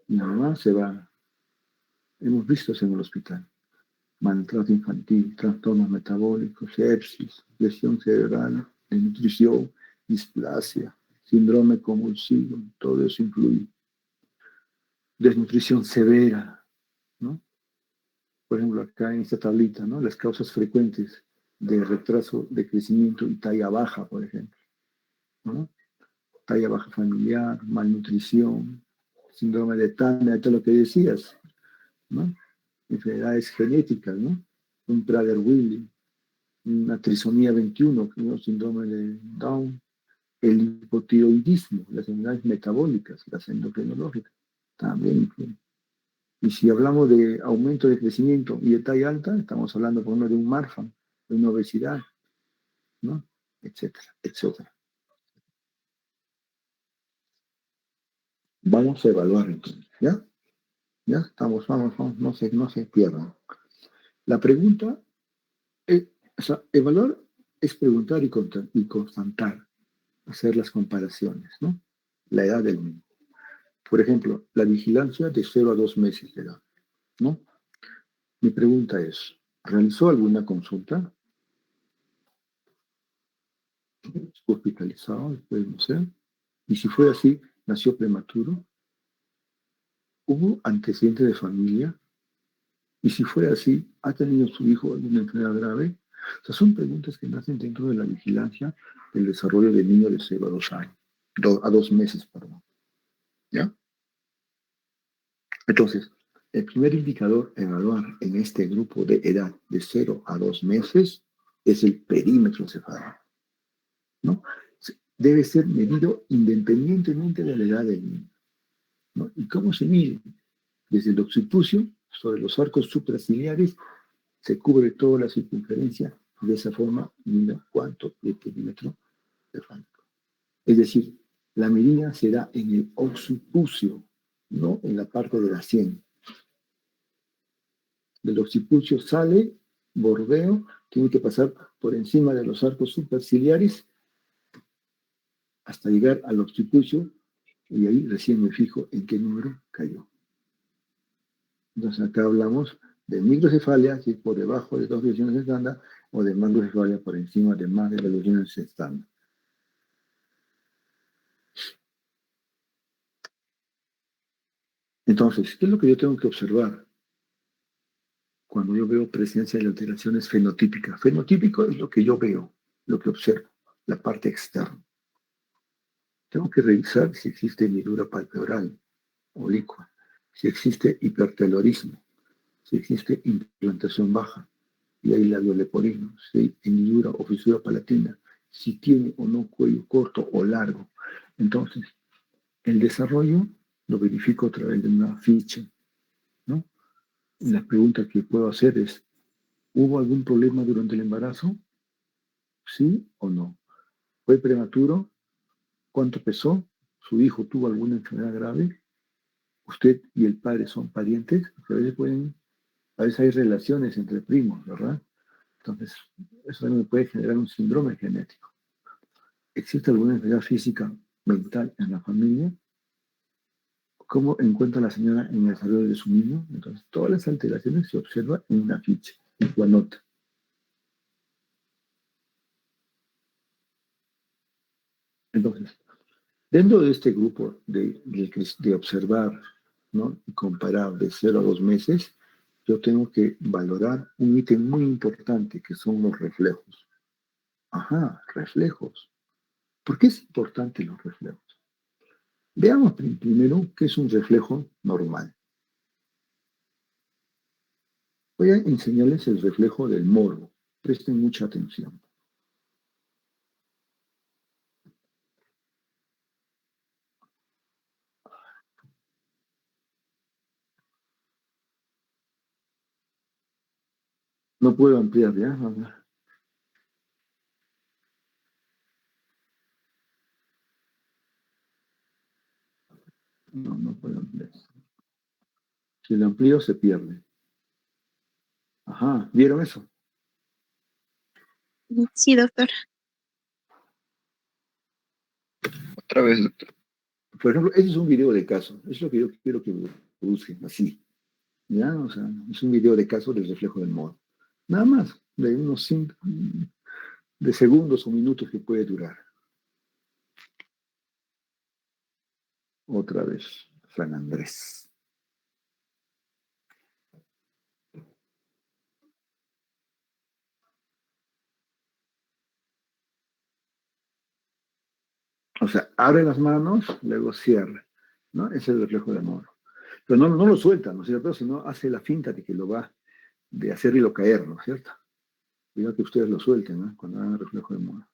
Y la mamá se va. Hemos visto eso en el hospital. Maltrato infantil, trastornos metabólicos, sepsis, lesión cerebral, desnutrición, displasia, síndrome convulsivo, todo eso influye. Desnutrición severa, ¿no? Por ejemplo, acá en esta tablita, ¿no? Las causas frecuentes de retraso de crecimiento y talla baja, por ejemplo, ¿no? Talla baja familiar, malnutrición, síndrome de Turner, todo lo que decías, ¿no? Enfermedades genéticas, ¿no? Un Prader-Willi, una trisomía 21, ¿no? Síndrome de Down, el hipotiroidismo, las enfermedades metabólicas, las endocrinológicas, también influyen. Y si hablamos de aumento de crecimiento y de talla alta, estamos hablando, por ejemplo, de un Marfan, de una obesidad, ¿no? Etcétera, etcétera. Vamos a evaluar entonces, ¿ya? Ya estamos, vamos, no se pierdan. La pregunta, o sea, evaluar es preguntar y constatar, hacer las comparaciones, ¿no? La edad del niño. Por ejemplo, la vigilancia de 0 a 2 meses de edad, ¿no? Mi pregunta es, ¿realizó alguna consulta? ¿Hospitalizado después de nacer? Y si fue así, ¿nació prematuro? ¿Hubo antecedentes de familia? Y si fue así, ¿ha tenido su hijo alguna enfermedad grave? O sea, son preguntas que nacen dentro de la vigilancia del desarrollo del niño de 0 a 2 años, a 2 meses, perdón. ¿Ya? Entonces, el primer indicador a evaluar en este grupo de edad de 0 a 2 meses es el perímetro cefálico, ¿no? Debe ser medido independientemente de la edad del niño, ¿no? ¿Y cómo se mide? Desde el occipucio, sobre los arcos supraciliares, se cubre toda la circunferencia. De esa forma, mira cuánto el perímetro cefálico. Es decir, la medida se da en el occipucio, no en la parte de la sien. Del occipucio sale, bordeo, tiene que pasar por encima de los arcos superciliares hasta llegar al occipucio, y ahí recién me fijo en qué número cayó. Entonces acá hablamos de microcefalia, que es por debajo de 2 lesiones estándar, o de macrocefalia por encima de más de las lesiones estándar. Entonces, ¿qué es lo que yo tengo que observar cuando yo veo presencia de alteraciones fenotípicas. Fenotípico es lo que yo veo, lo que observo, la parte externa. Tengo que revisar si existe hendidura palpebral oblicua, si existe hipertelorismo, si existe implantación baja, y hay labio leporino, si hay hendidura o fisura palatina, si tiene o no cuello corto o largo. Entonces, el desarrollo lo verifico a través de una ficha, ¿no? Y la pregunta que puedo hacer es, ¿hubo algún problema durante el embarazo? ¿Sí o no? ¿Fue prematuro? ¿Cuánto pesó? ¿Su hijo tuvo alguna enfermedad grave? ¿Usted y el padre son parientes? Porque a veces hay relaciones entre primos, ¿verdad? Entonces, eso también puede generar un síndrome genético. ¿Existe alguna enfermedad física mental en la familia? ¿Cómo encuentra la señora en el desarrollo de su niño? Entonces, todas las alteraciones se observan en una ficha, o anota. Entonces, dentro de este grupo de observar, ¿no?, y comparar de 0 a 2 meses, yo tengo que valorar un ítem muy importante que son los reflejos. Ajá, reflejos. ¿Por qué es importante los reflejos? Veamos primero qué es un reflejo normal. Voy a enseñarles el reflejo del morbo. Presten mucha atención. No puedo ampliar, ¿ya? No puedo ampliar. Si lo amplío, se pierde. Ajá, ¿vieron eso? Sí, doctor. Otra vez, doctor. Por ejemplo, ese es un video de caso. Es lo que yo quiero que busquen, así. ¿Ya? O sea, es un video de caso del reflejo del morbo. Nada más, de unos 5 de segundos o minutos que puede durar. Otra vez, San Andrés. O sea, abre las manos, luego cierra, ¿no? Ese es el reflejo del morbo. Pero no lo suelta, ¿no es cierto? Sino hace la finta de que lo va de hacerlo caer, ¿no es cierto? Cuidado que ustedes lo suelten, ¿no?, cuando hagan el reflejo del morbo.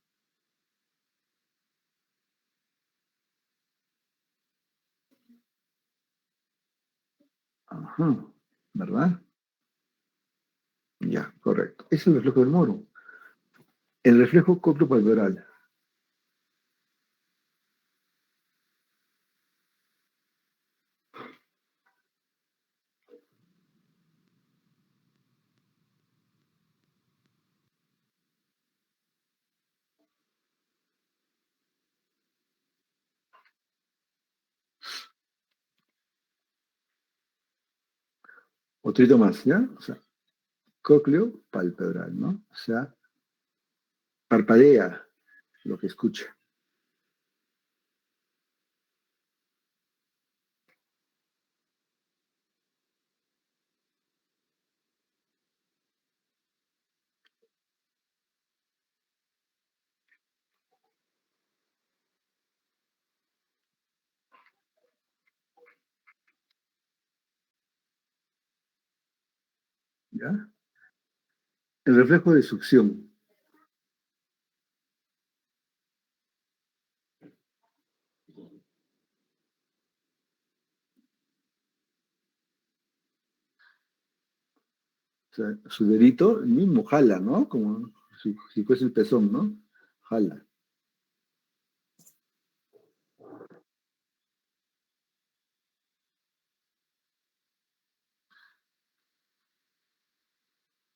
Ajá, ¿verdad? Ya, correcto. Ese es el reflejo del morbo. El reflejo cocleopalpebral. Otrito más, ¿ya? O sea, cocleopalpebral, ¿no? O sea, parpadea lo que escucha. ¿Ya? El reflejo de succión. O sea, su dedito mismo jala, ¿no? Como si fuese el pezón, ¿no? Jala.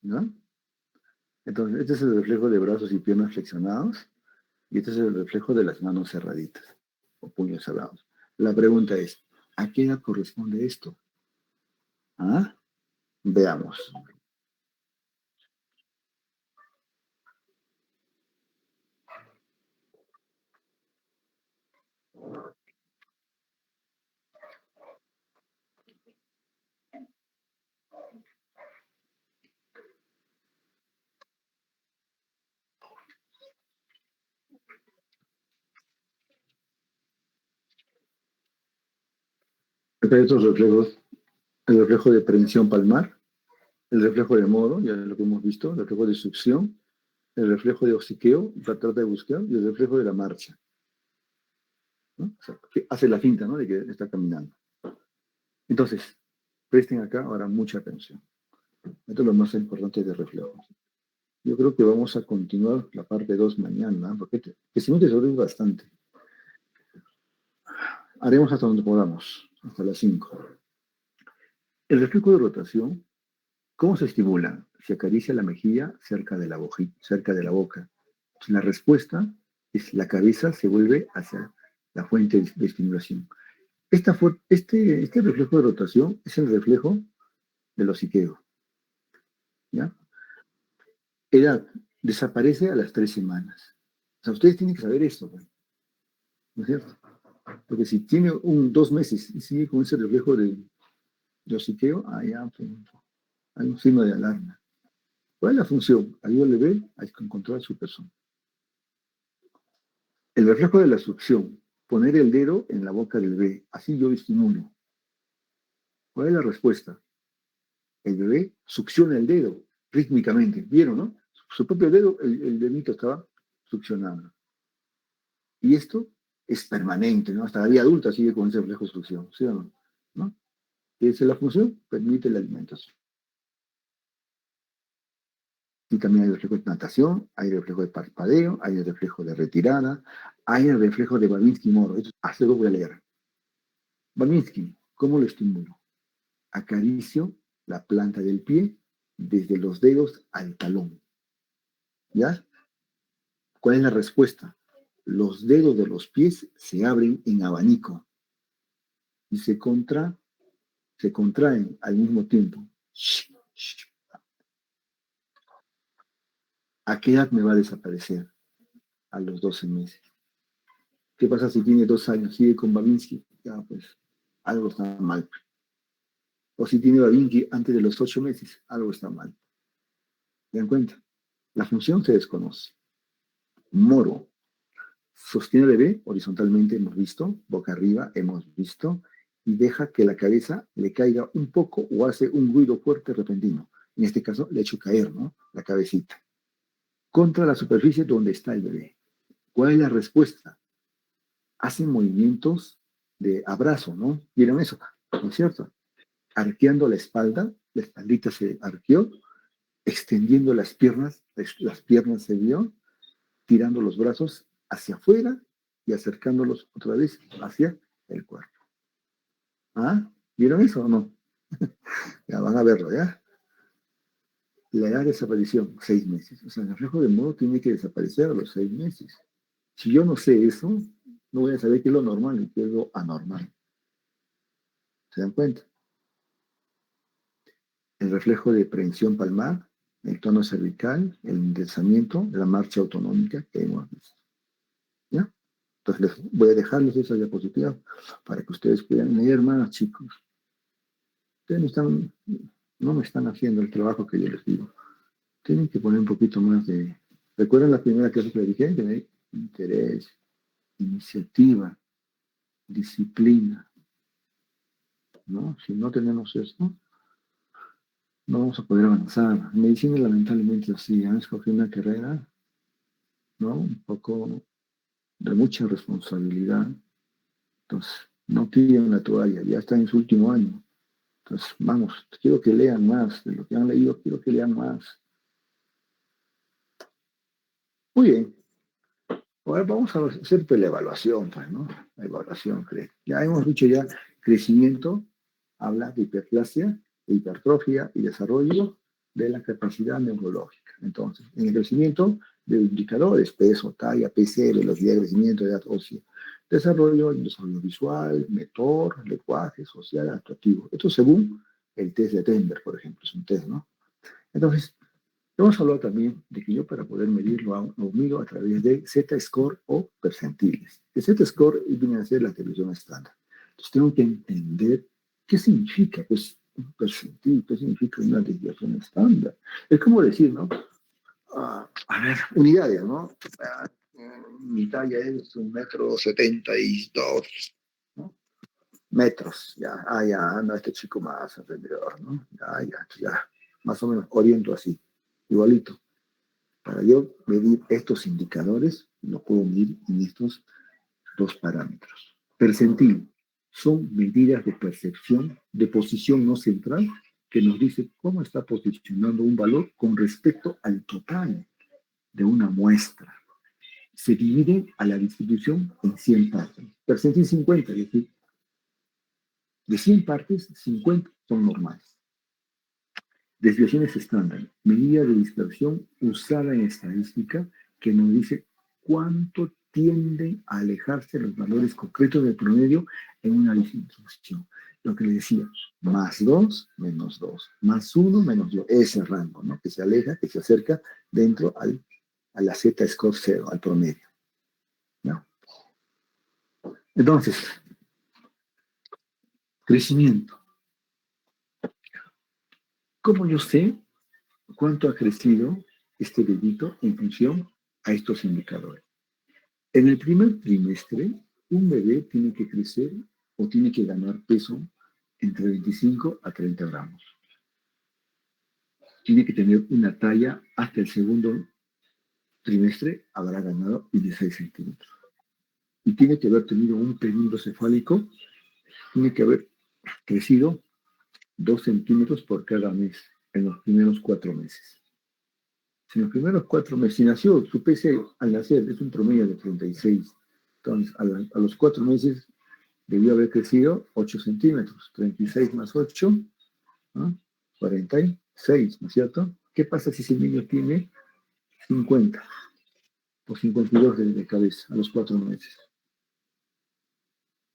¿No? Entonces, este es el reflejo de brazos y piernas flexionados y este es el reflejo de las manos cerraditas o puños cerrados. La pregunta es, ¿a qué edad corresponde esto? ¿Ah? Veamos. Acá hay otros reflejos. El reflejo de prensión palmar, el reflejo de Moro, ya lo que hemos visto, el reflejo de succión, el reflejo de hociqueo, trata de buscar, y el reflejo de la marcha, ¿no? O sea, que hace la finta, ¿no?, de que está caminando. Entonces, presten acá ahora mucha atención. Esto es lo más importante de reflejos. Yo creo que vamos a continuar la parte 2 mañana, ¿no? Porque si no te sobres bastante. Haremos hasta donde podamos, hasta las 5. El reflejo de rotación, ¿cómo se estimula? Se acaricia la mejilla cerca de la boca. Entonces, la respuesta es la cabeza se vuelve hacia la fuente de estimulación. Este reflejo de rotación es el reflejo del hociqueo. ¿Ya? Edad desaparece a las 3 semanas. O sea, ustedes tienen que saber esto, ¿no es cierto? Porque si tiene 2 meses y sigue con ese reflejo de hociqueo, hay un signo de alarma. ¿Cuál es la función? Ayuda al bebé a encontrar su persona. El reflejo de la succión, poner el dedo en la boca del bebé, así yo estimulo. ¿Cuál es la respuesta? El bebé succiona el dedo rítmicamente. ¿Vieron, no? Su propio dedo, el dedito estaba succionando. Y esto es permanente, ¿no? Hasta la vida adulta sigue con ese reflejo de succión, ¿sí o no? ¿No? Esa es la función, permite la alimentación. Y también hay reflejo de natación, hay reflejo de parpadeo, hay reflejo de retirada, hay el reflejo de Babinski-Moro. Esto lo voy a leer. Babinski, ¿cómo lo estimulo? Acaricio la planta del pie desde los dedos al talón. ¿Ya? ¿Cuál es la respuesta? Los dedos de los pies se abren en abanico y se contraen al mismo tiempo. ¿A qué edad me va a desaparecer? A los 12 meses. ¿Qué pasa si tiene 2 años? ¿Sigue con Babinski? Ya, pues, algo está mal. O si tiene Babinski antes de los 8 meses, algo está mal. ¿Se dan cuenta? La función se desconoce. Moro. Sostiene al bebé horizontalmente, hemos visto, boca arriba, hemos visto, y deja que la cabeza le caiga un poco o hace un ruido fuerte repentino. En este caso, le echo caer, ¿no?, la cabecita contra la superficie donde está el bebé. ¿Cuál es la respuesta? Hacen movimientos de abrazo, ¿no? ¿Vieron eso? ¿No es cierto? Arqueando la espaldita se arqueó, extendiendo las piernas se vio, tirando los brazos hacia afuera y acercándolos otra vez hacia el cuerpo. ¿Ah? ¿Vieron eso o no? Ya van a verlo, ¿ya? La edad de desaparición, 6 meses. O sea, el reflejo de Moro tiene que desaparecer a los 6 meses. Si yo no sé eso, no voy a saber qué es lo normal y qué es lo anormal. ¿Se dan cuenta? El reflejo de prensión palmar, el tono cervical, el enderezamiento, la marcha autonómica que hemos visto. ¿Ya? Entonces voy a dejarles esa diapositiva para que ustedes puedan leer más, chicos. Ustedes no me están haciendo el trabajo que yo les digo. Tienen que poner un poquito más de... ¿Recuerdan la primera clase que les dije? Tener interés, iniciativa, disciplina. ¿No? Si no tenemos esto, no vamos a poder avanzar. Medicina lamentablemente así, han escogido una carrera, ¿no?, un poco de mucha responsabilidad. Entonces, no tiren la toalla, ya está en su último año. Entonces, vamos, quiero que lean más de lo que han leído, quiero que lean más. Muy bien. Ahora vamos a hacer la evaluación, pues, ¿no? La evaluación, ya hemos dicho ya, crecimiento, habla de hiperplasia, de hipertrofia y desarrollo de la capacidad neurológica. Entonces, en el crecimiento de indicadores, peso, talla, PCR, velocidad de crecimiento, edad ósea, desarrollo visual, motor, lenguaje, social, actuativo. Esto según el test de Denver, por ejemplo, es un test, ¿no? Entonces, hemos hablado también de que yo para poder medirlo lo mido a través de Z-score o percentiles. El Z-score viene a ser la televisión estándar. Entonces tengo que entender qué significa pues, un percentil, qué significa una desviación estándar. Es como decir, ¿no? A ver, unidades, ¿no? Mi talla es 1,72 m, ¿no? metros, ya, no, este chico más aprendedor, ¿no? Ya, más o menos oriento así, igualito. Para yo medir estos indicadores, lo puedo medir en estos dos parámetros. Percentil son medidas de percepción de posición no central que nos dice cómo está posicionando un valor con respecto al total de una muestra. Se divide a la distribución en 100 partes. Percentil 50, es decir, de 100 partes, 50 son normales. Desviaciones estándar, medida de dispersión usada en estadística que nos dice cuánto tienden a alejarse los valores concretos del promedio en una distribución. Lo que le decía, más 2, menos 2, más 1, menos 2, ese rango, ¿no? Que se aleja, que se acerca dentro a la Z-score 0, al promedio, ¿no? Entonces, crecimiento. ¿Cómo yo sé cuánto ha crecido este bebito en función a estos indicadores? En el primer trimestre, un bebé tiene que crecer o tiene que ganar peso entre 25 a 30 gramos. Tiene que tener una talla hasta el segundo trimestre, habrá ganado 16 centímetros. Y tiene que haber tenido un período cefálico, tiene que haber crecido 2 centímetros por cada mes en los primeros 4 meses. Si en los primeros 4 meses, si nació, su peso al nacer es un promedio de 36, entonces a los 4 meses debió haber crecido 8 centímetros, 36 más 8, ¿no? 46, ¿no es cierto? ¿Qué pasa si ese niño tiene 50 o 52 de cabeza a los 4 meses?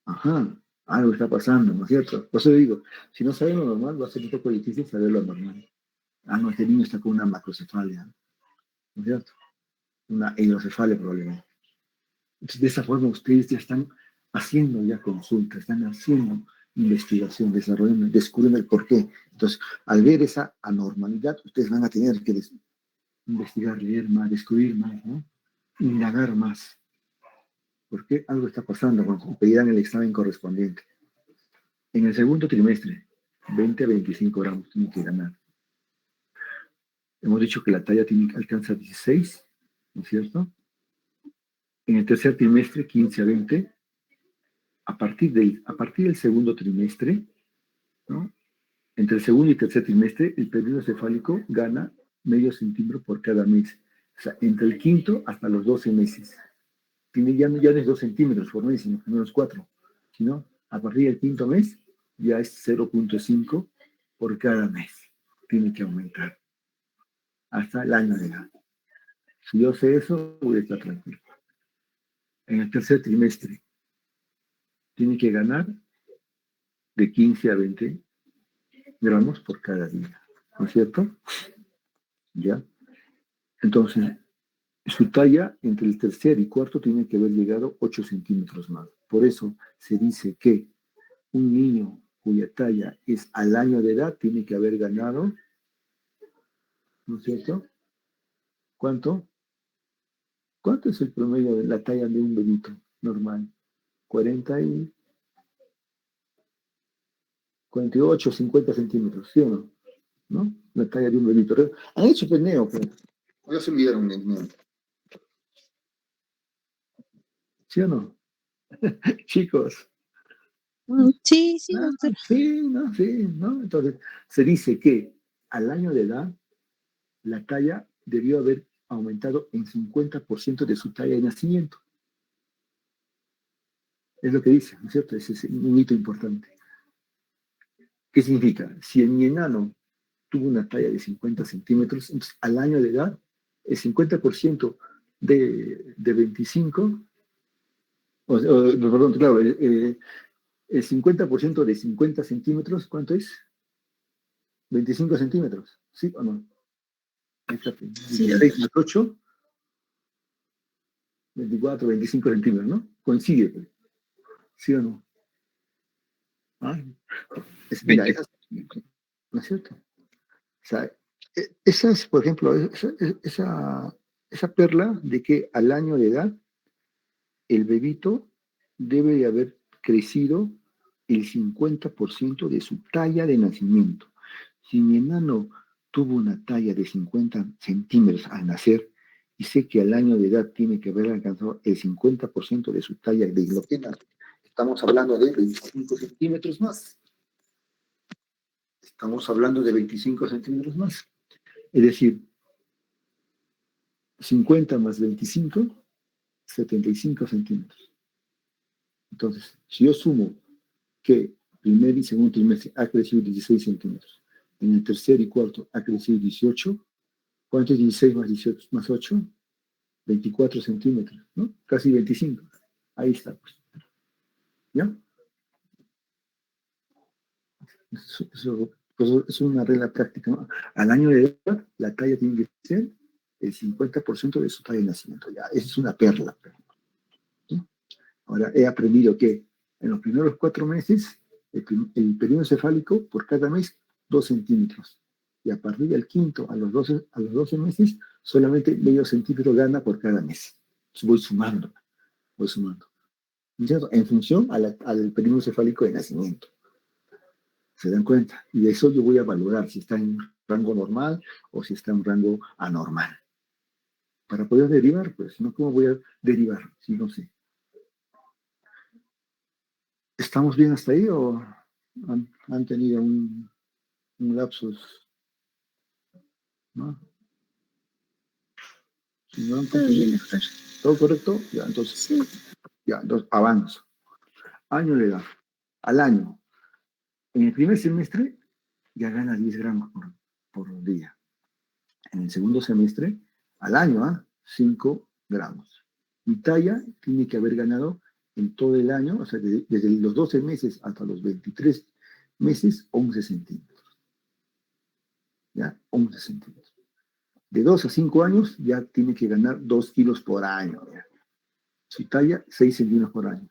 Ajá, algo está pasando, ¿no es cierto? Por eso digo, si no saben lo normal, va a ser un poco difícil saber lo normal. No, este niño está con una macrocefalia, ¿no es cierto? Una hidrocefalia probablemente. Entonces, de esa forma ustedes ya están haciendo ya consultas, están haciendo investigación, desarrollando, descubriendo el porqué. Entonces, al ver esa anormalidad, ustedes van a tener que investigar, leer más, descubrir más, ¿no? Indagar más. ¿Por qué algo está pasando? Cuando pedirán el examen correspondiente. En el segundo trimestre, 20 a 25 gramos tiene que ganar. Hemos dicho que la talla alcanza 16, ¿no es cierto? En el tercer trimestre, 15 a 20. A partir del segundo trimestre, ¿no? Entre el segundo y tercer trimestre, el periodo cefálico gana medio centímetro por cada mes. O sea, entre el quinto hasta los 12 meses. Ya no es 2 centímetros por mes, sino menos 4. Sino, a partir del quinto mes, ya es 0.5 por cada mes. Tiene que aumentar. Hasta el año de edad. Si yo sé eso, voy a estar tranquilo. En el tercer trimestre, tiene que ganar de 15 a 20 gramos por cada día. ¿No es cierto? ¿Ya? Entonces, su talla entre el tercer y cuarto tiene que haber llegado 8 centímetros más. Por eso se dice que un niño cuya talla es al año de edad tiene que haber ganado, ¿no es cierto? ¿Cuánto? ¿Cuánto es el promedio de la talla de un bebito normal? 48, 50 centímetros, ¿sí o no? ¿No? La talla de un bebito. Han hecho peneo, pero ya se olvidaron el neo. ¿Sí o no? Chicos. Sí, doctor. Sí, ¿no? Entonces, se dice que al año de edad, la talla debió haber aumentado en 50% de su talla de nacimiento. Es lo que dice, ¿no es cierto? Ese es un hito importante. ¿Qué significa? Si el enano tuvo una talla de 50 centímetros, entonces al año de edad, el 50% de 25, perdón, claro, el 50% de 50 centímetros, ¿cuánto es? 25 centímetros, ¿sí o no? Sí, 6 más 8, 24, 25 centímetros, ¿no? Coincide, pues. ¿Sí o no? Mira, ¿no es cierto? O sea, esa es, por ejemplo, esa perla de que al año de edad el bebito debe de haber crecido el 50% de su talla de nacimiento. Si mi enano tuvo una talla de 50 centímetros al nacer, y sé que al año de edad tiene que haber alcanzado el 50% de su talla de lo que nace, estamos hablando de 25 centímetros más. Estamos hablando de 25 centímetros más. Es decir, 50 más 25, 75 centímetros. Entonces, si yo sumo que primer y segundo trimestre ha crecido 16 centímetros, en el tercer y cuarto ha crecido 18, ¿cuánto es 16 más 18 más 8? 24 centímetros, ¿no? Casi 25. Ahí está, pues. ¿Ya? Eso es una regla práctica, ¿no? Al año de edad, la talla tiene que ser el 50% de su talla de nacimiento. Ya, esa es una perla. ¿Sí? Ahora, he aprendido que en los primeros 4 meses, el periodo cefálico, por cada mes, 2 centímetros. Y a partir del quinto, a los 12 meses, solamente medio centímetro gana por cada mes. Entonces voy sumando. ¿Entiendes? En función al periodo cefálico de nacimiento. ¿Se dan cuenta? Y de eso yo voy a valorar si está en rango normal o si está en rango anormal. Para poder derivar, pues, ¿no? ¿Cómo voy a derivar? Si no sé. ¿Estamos bien hasta ahí o han tenido un lapsus? ¿No? Si no han Todo bien, doctor. ¿Todo correcto? Ya, entonces, sí. Ya, entonces avanzo. Año de edad. Al año. En el primer semestre ya gana 10 gramos por día. En el segundo semestre, al año, 5 gramos. Mi talla tiene que haber ganado en todo el año, o sea, desde los 12 meses hasta los 23 meses, 11 centímetros. ¿Ya? 11 centímetros. De 2 a 5 años ya tiene que ganar 2 kilos por año. ¿Ya? Su talla, 6 centímetros por año.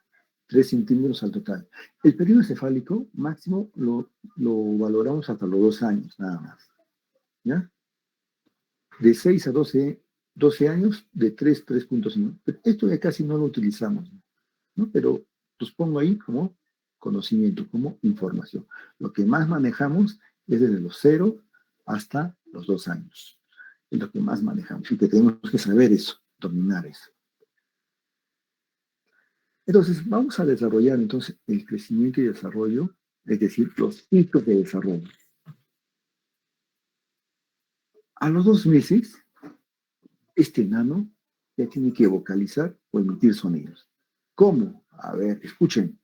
3 centímetros al total. El periodo cefálico máximo lo valoramos hasta los 2 años, nada más. ¿Ya? De 6 a 12 años, de 3.5. Esto ya casi no lo utilizamos, ¿no? Pero los pongo ahí como conocimiento, como información. Lo que más manejamos es desde los 0 hasta los 2 años. Es lo que más manejamos. Y que tenemos que saber eso, dominar eso. Entonces, vamos a desarrollar entonces el crecimiento y desarrollo, es decir, los hitos de desarrollo. A los 2 meses, este enano ya tiene que vocalizar o emitir sonidos. ¿Cómo? A ver, escuchen.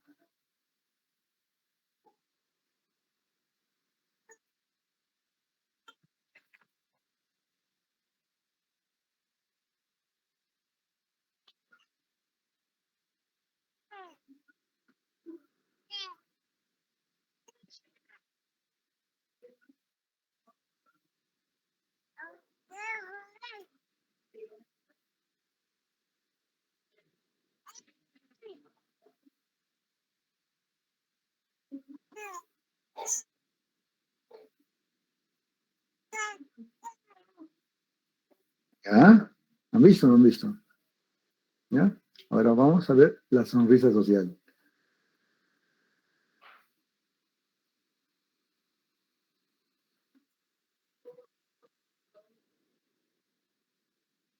¿Ya? ¿Han visto o no han visto? ¿Ya? Ahora vamos a ver la sonrisa social.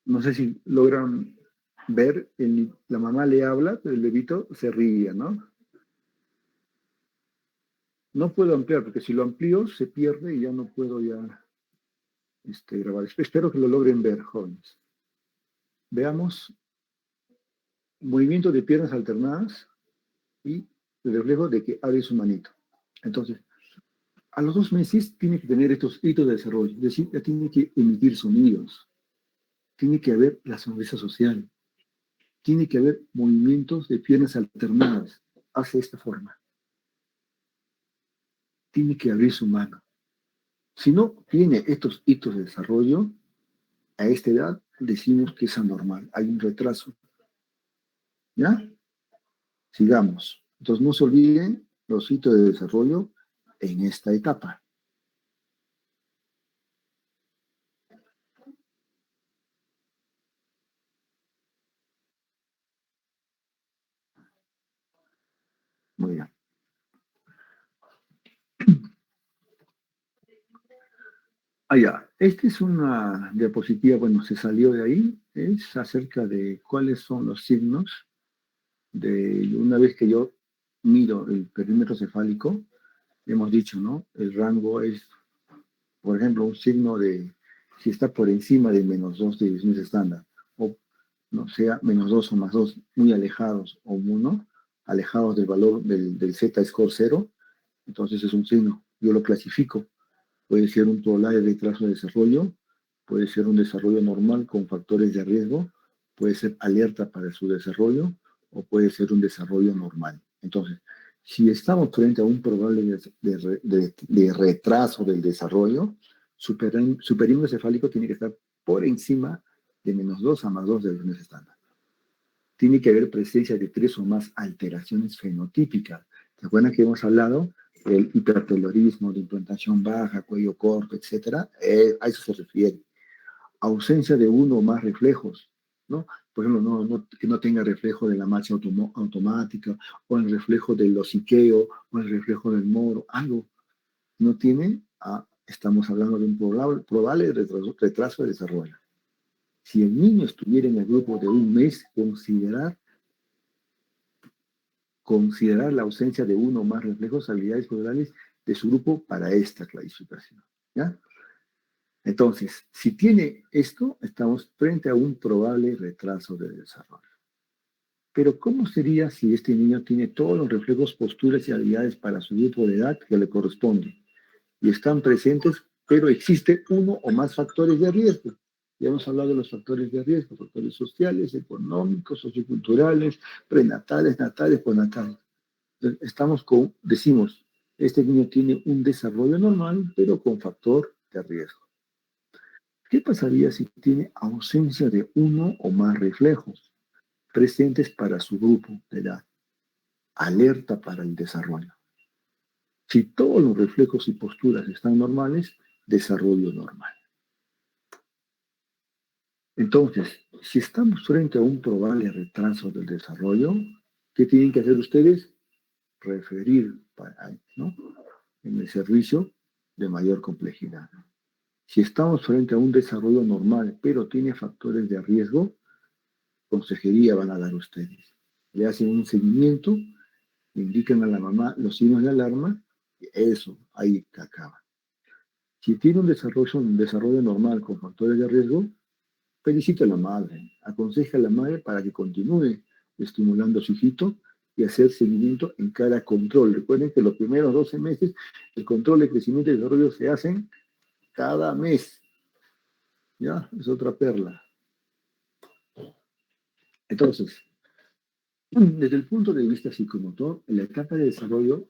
No sé si logran ver, la mamá le habla, pero el bebito se ríe, ¿no? No puedo ampliar, porque si lo amplío se pierde y ya no puedo grabar. Espero que lo logren ver, jóvenes. Veamos movimiento de piernas alternadas y el reflejo de que abre su manito. Entonces, a los 2 meses tiene que tener estos hitos de desarrollo, es decir, ya tiene que emitir sonidos, tiene que haber la sonrisa social, tiene que haber movimientos de piernas alternadas hacia esta forma, tiene que abrir su mano. Si no tiene estos hitos de desarrollo, a esta edad decimos que es anormal, hay un retraso. ¿Ya? Sigamos. Entonces no se olviden los hitos de desarrollo en esta etapa. Muy bien. Ya. Esta es una diapositiva, bueno, se salió de ahí, es acerca de cuáles son los signos de una vez que yo mido el perímetro cefálico, hemos dicho, ¿no? El rango es, por ejemplo, un signo de, si está por encima de -2 de divisiones estándar, o no sea -2 o +2, muy alejados, o 1, alejados del valor del Z-score 0, entonces es un signo. Yo lo clasifico. Puede ser un probable retraso de desarrollo, puede ser un desarrollo normal con factores de riesgo, puede ser alerta para su desarrollo, o puede ser un desarrollo normal. Entonces, si estamos frente a un probable de retraso del desarrollo, su perímetro cefálico tiene que estar por encima de -2 a +2 de divisiones estándar. Tiene que haber presencia de 3 o más alteraciones fenotípicas. ¿Se acuerdan que hemos hablado? El hipertelorismo de implantación baja, cuello corto, etcétera, a eso se refiere. Ausencia de uno o más reflejos, ¿no? Por ejemplo, que no tenga reflejo de la marcha automática, o el reflejo del hociqueo, o el reflejo del moro, algo. No tiene, estamos hablando de un probable retraso de desarrollo. Si el niño estuviera en el grupo de un mes, considerar la ausencia de uno o más reflejos, habilidades corporales de su grupo para esta clasificación, ¿ya? Entonces, si tiene esto, estamos frente a un probable retraso de desarrollo. Pero, ¿cómo sería si este niño tiene todos los reflejos, posturas y habilidades para su grupo de edad que le corresponde? Y están presentes, pero existe uno o más factores de riesgo. Ya hemos hablado de los factores de riesgo, factores sociales, económicos, socioculturales, prenatales, natales, postnatales. Entonces, decimos, este niño tiene un desarrollo normal, pero con factor de riesgo. ¿Qué pasaría si tiene ausencia de uno o más reflejos presentes para su grupo de edad? Alerta para el desarrollo. Si todos los reflejos y posturas están normales, desarrollo normal. Entonces, si estamos frente a un probable retraso del desarrollo, ¿qué tienen que hacer ustedes? Referir ¿no? en el servicio de mayor complejidad. Si estamos frente a un desarrollo normal, pero tiene factores de riesgo, consejería van a dar ustedes. Le hacen un seguimiento, le indican a la mamá los signos de alarma, y eso, ahí acaba. Si tiene un desarrollo normal con factores de riesgo, felicita a la madre, aconseja a la madre para que continúe estimulando a su hijito y hacer seguimiento en cada control. Recuerden que los primeros 12 meses, el control de crecimiento y desarrollo se hacen cada mes. ¿Ya? Es otra perla. Entonces, desde el punto de vista psicomotor, la etapa de desarrollo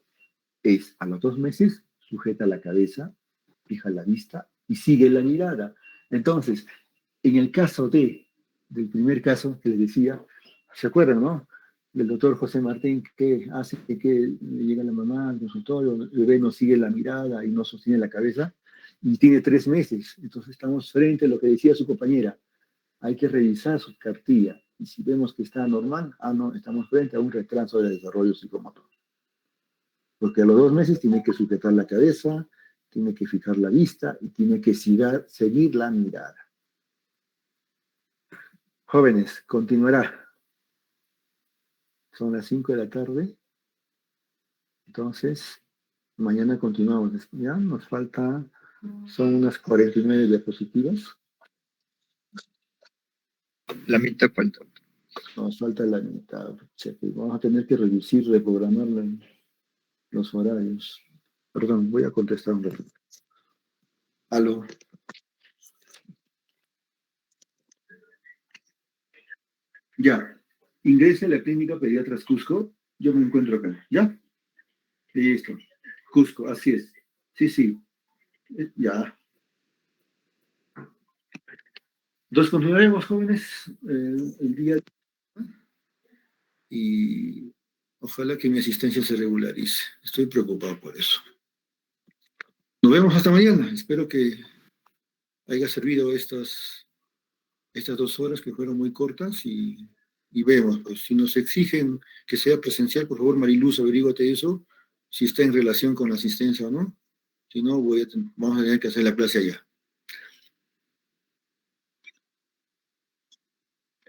es a los 2 meses, sujeta la cabeza, fija la vista y sigue la mirada. Entonces, en el caso del primer caso que les decía, ¿se acuerdan, no? Del doctor José Martín, que hace que llega la mamá al consultorio, el bebé no sigue la mirada y no sostiene la cabeza, y tiene 3 meses. Entonces estamos frente a lo que decía su compañera. Hay que revisar su cartilla. Y si vemos que está normal, no, estamos frente a un retraso de desarrollo psicomotor. Porque a los 2 meses tiene que sujetar la cabeza, tiene que fijar la vista y tiene que seguir la mirada. Jóvenes, continuará. Son las 5 de la tarde. Entonces, mañana continuamos. Ya nos falta, son unas 49 diapositivas. La mitad falta. Nos falta la mitad. Vamos a tener que reprogramar los horarios. Perdón, voy a contestar un rato. Aló. Ya. Ingrese a la clínica Pediatras Cusco. Yo me encuentro acá. ¿Ya? Listo. Cusco, así es. Sí. Ya. Entonces continuaremos, jóvenes, el día y ojalá que mi asistencia se regularice. Estoy preocupado por eso. Nos vemos hasta mañana. Espero que haya servido estas 2 horas que fueron muy cortas y vemos, pues, si nos exigen que sea presencial, por favor, Mariluz, averíguate eso, si está en relación con la asistencia o no. Si no, vamos a tener que hacer la clase allá.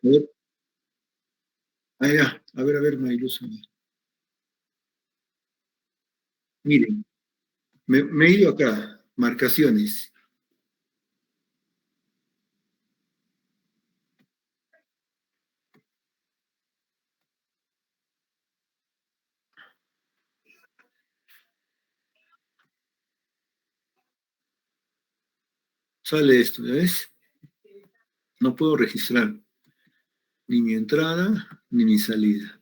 A ver. Ah, ya. A ver, Mariluz. Miren, me he ido acá, marcaciones. Sale esto, ¿ya ves? No puedo registrar ni mi entrada ni mi salida.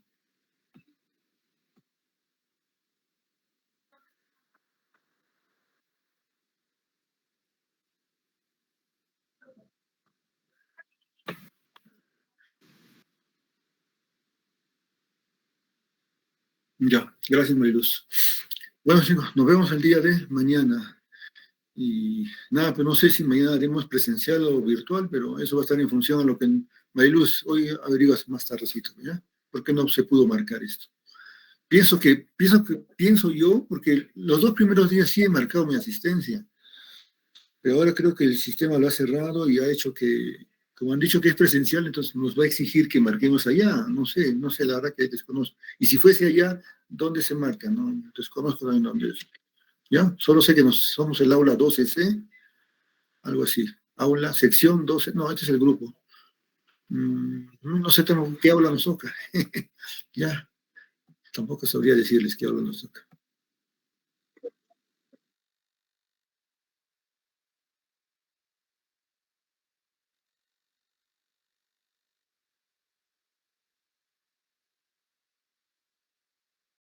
Ya, gracias, Mariluz. Bueno, chicos, nos vemos el día de mañana. Y nada, pues no sé si mañana haremos presencial o virtual, pero eso va a estar en función a lo que Mariluz hoy averiguas más tardecito, ¿ya? ¿Por qué no se pudo marcar esto? Pienso yo, porque los 2 primeros días sí he marcado mi asistencia, pero ahora creo que el sistema lo ha cerrado y ha hecho que, como han dicho que es presencial, entonces nos va a exigir que marquemos allá. No sé, la verdad que desconozco. Y si fuese allá, ¿dónde se marca? No, desconozco también dónde es. ¿Ya? Solo sé que somos el aula 12C, algo así. Aula, sección 12, no, este es el grupo. No sé qué aula nos toca. Ya, tampoco sabría decirles qué aula nos toca.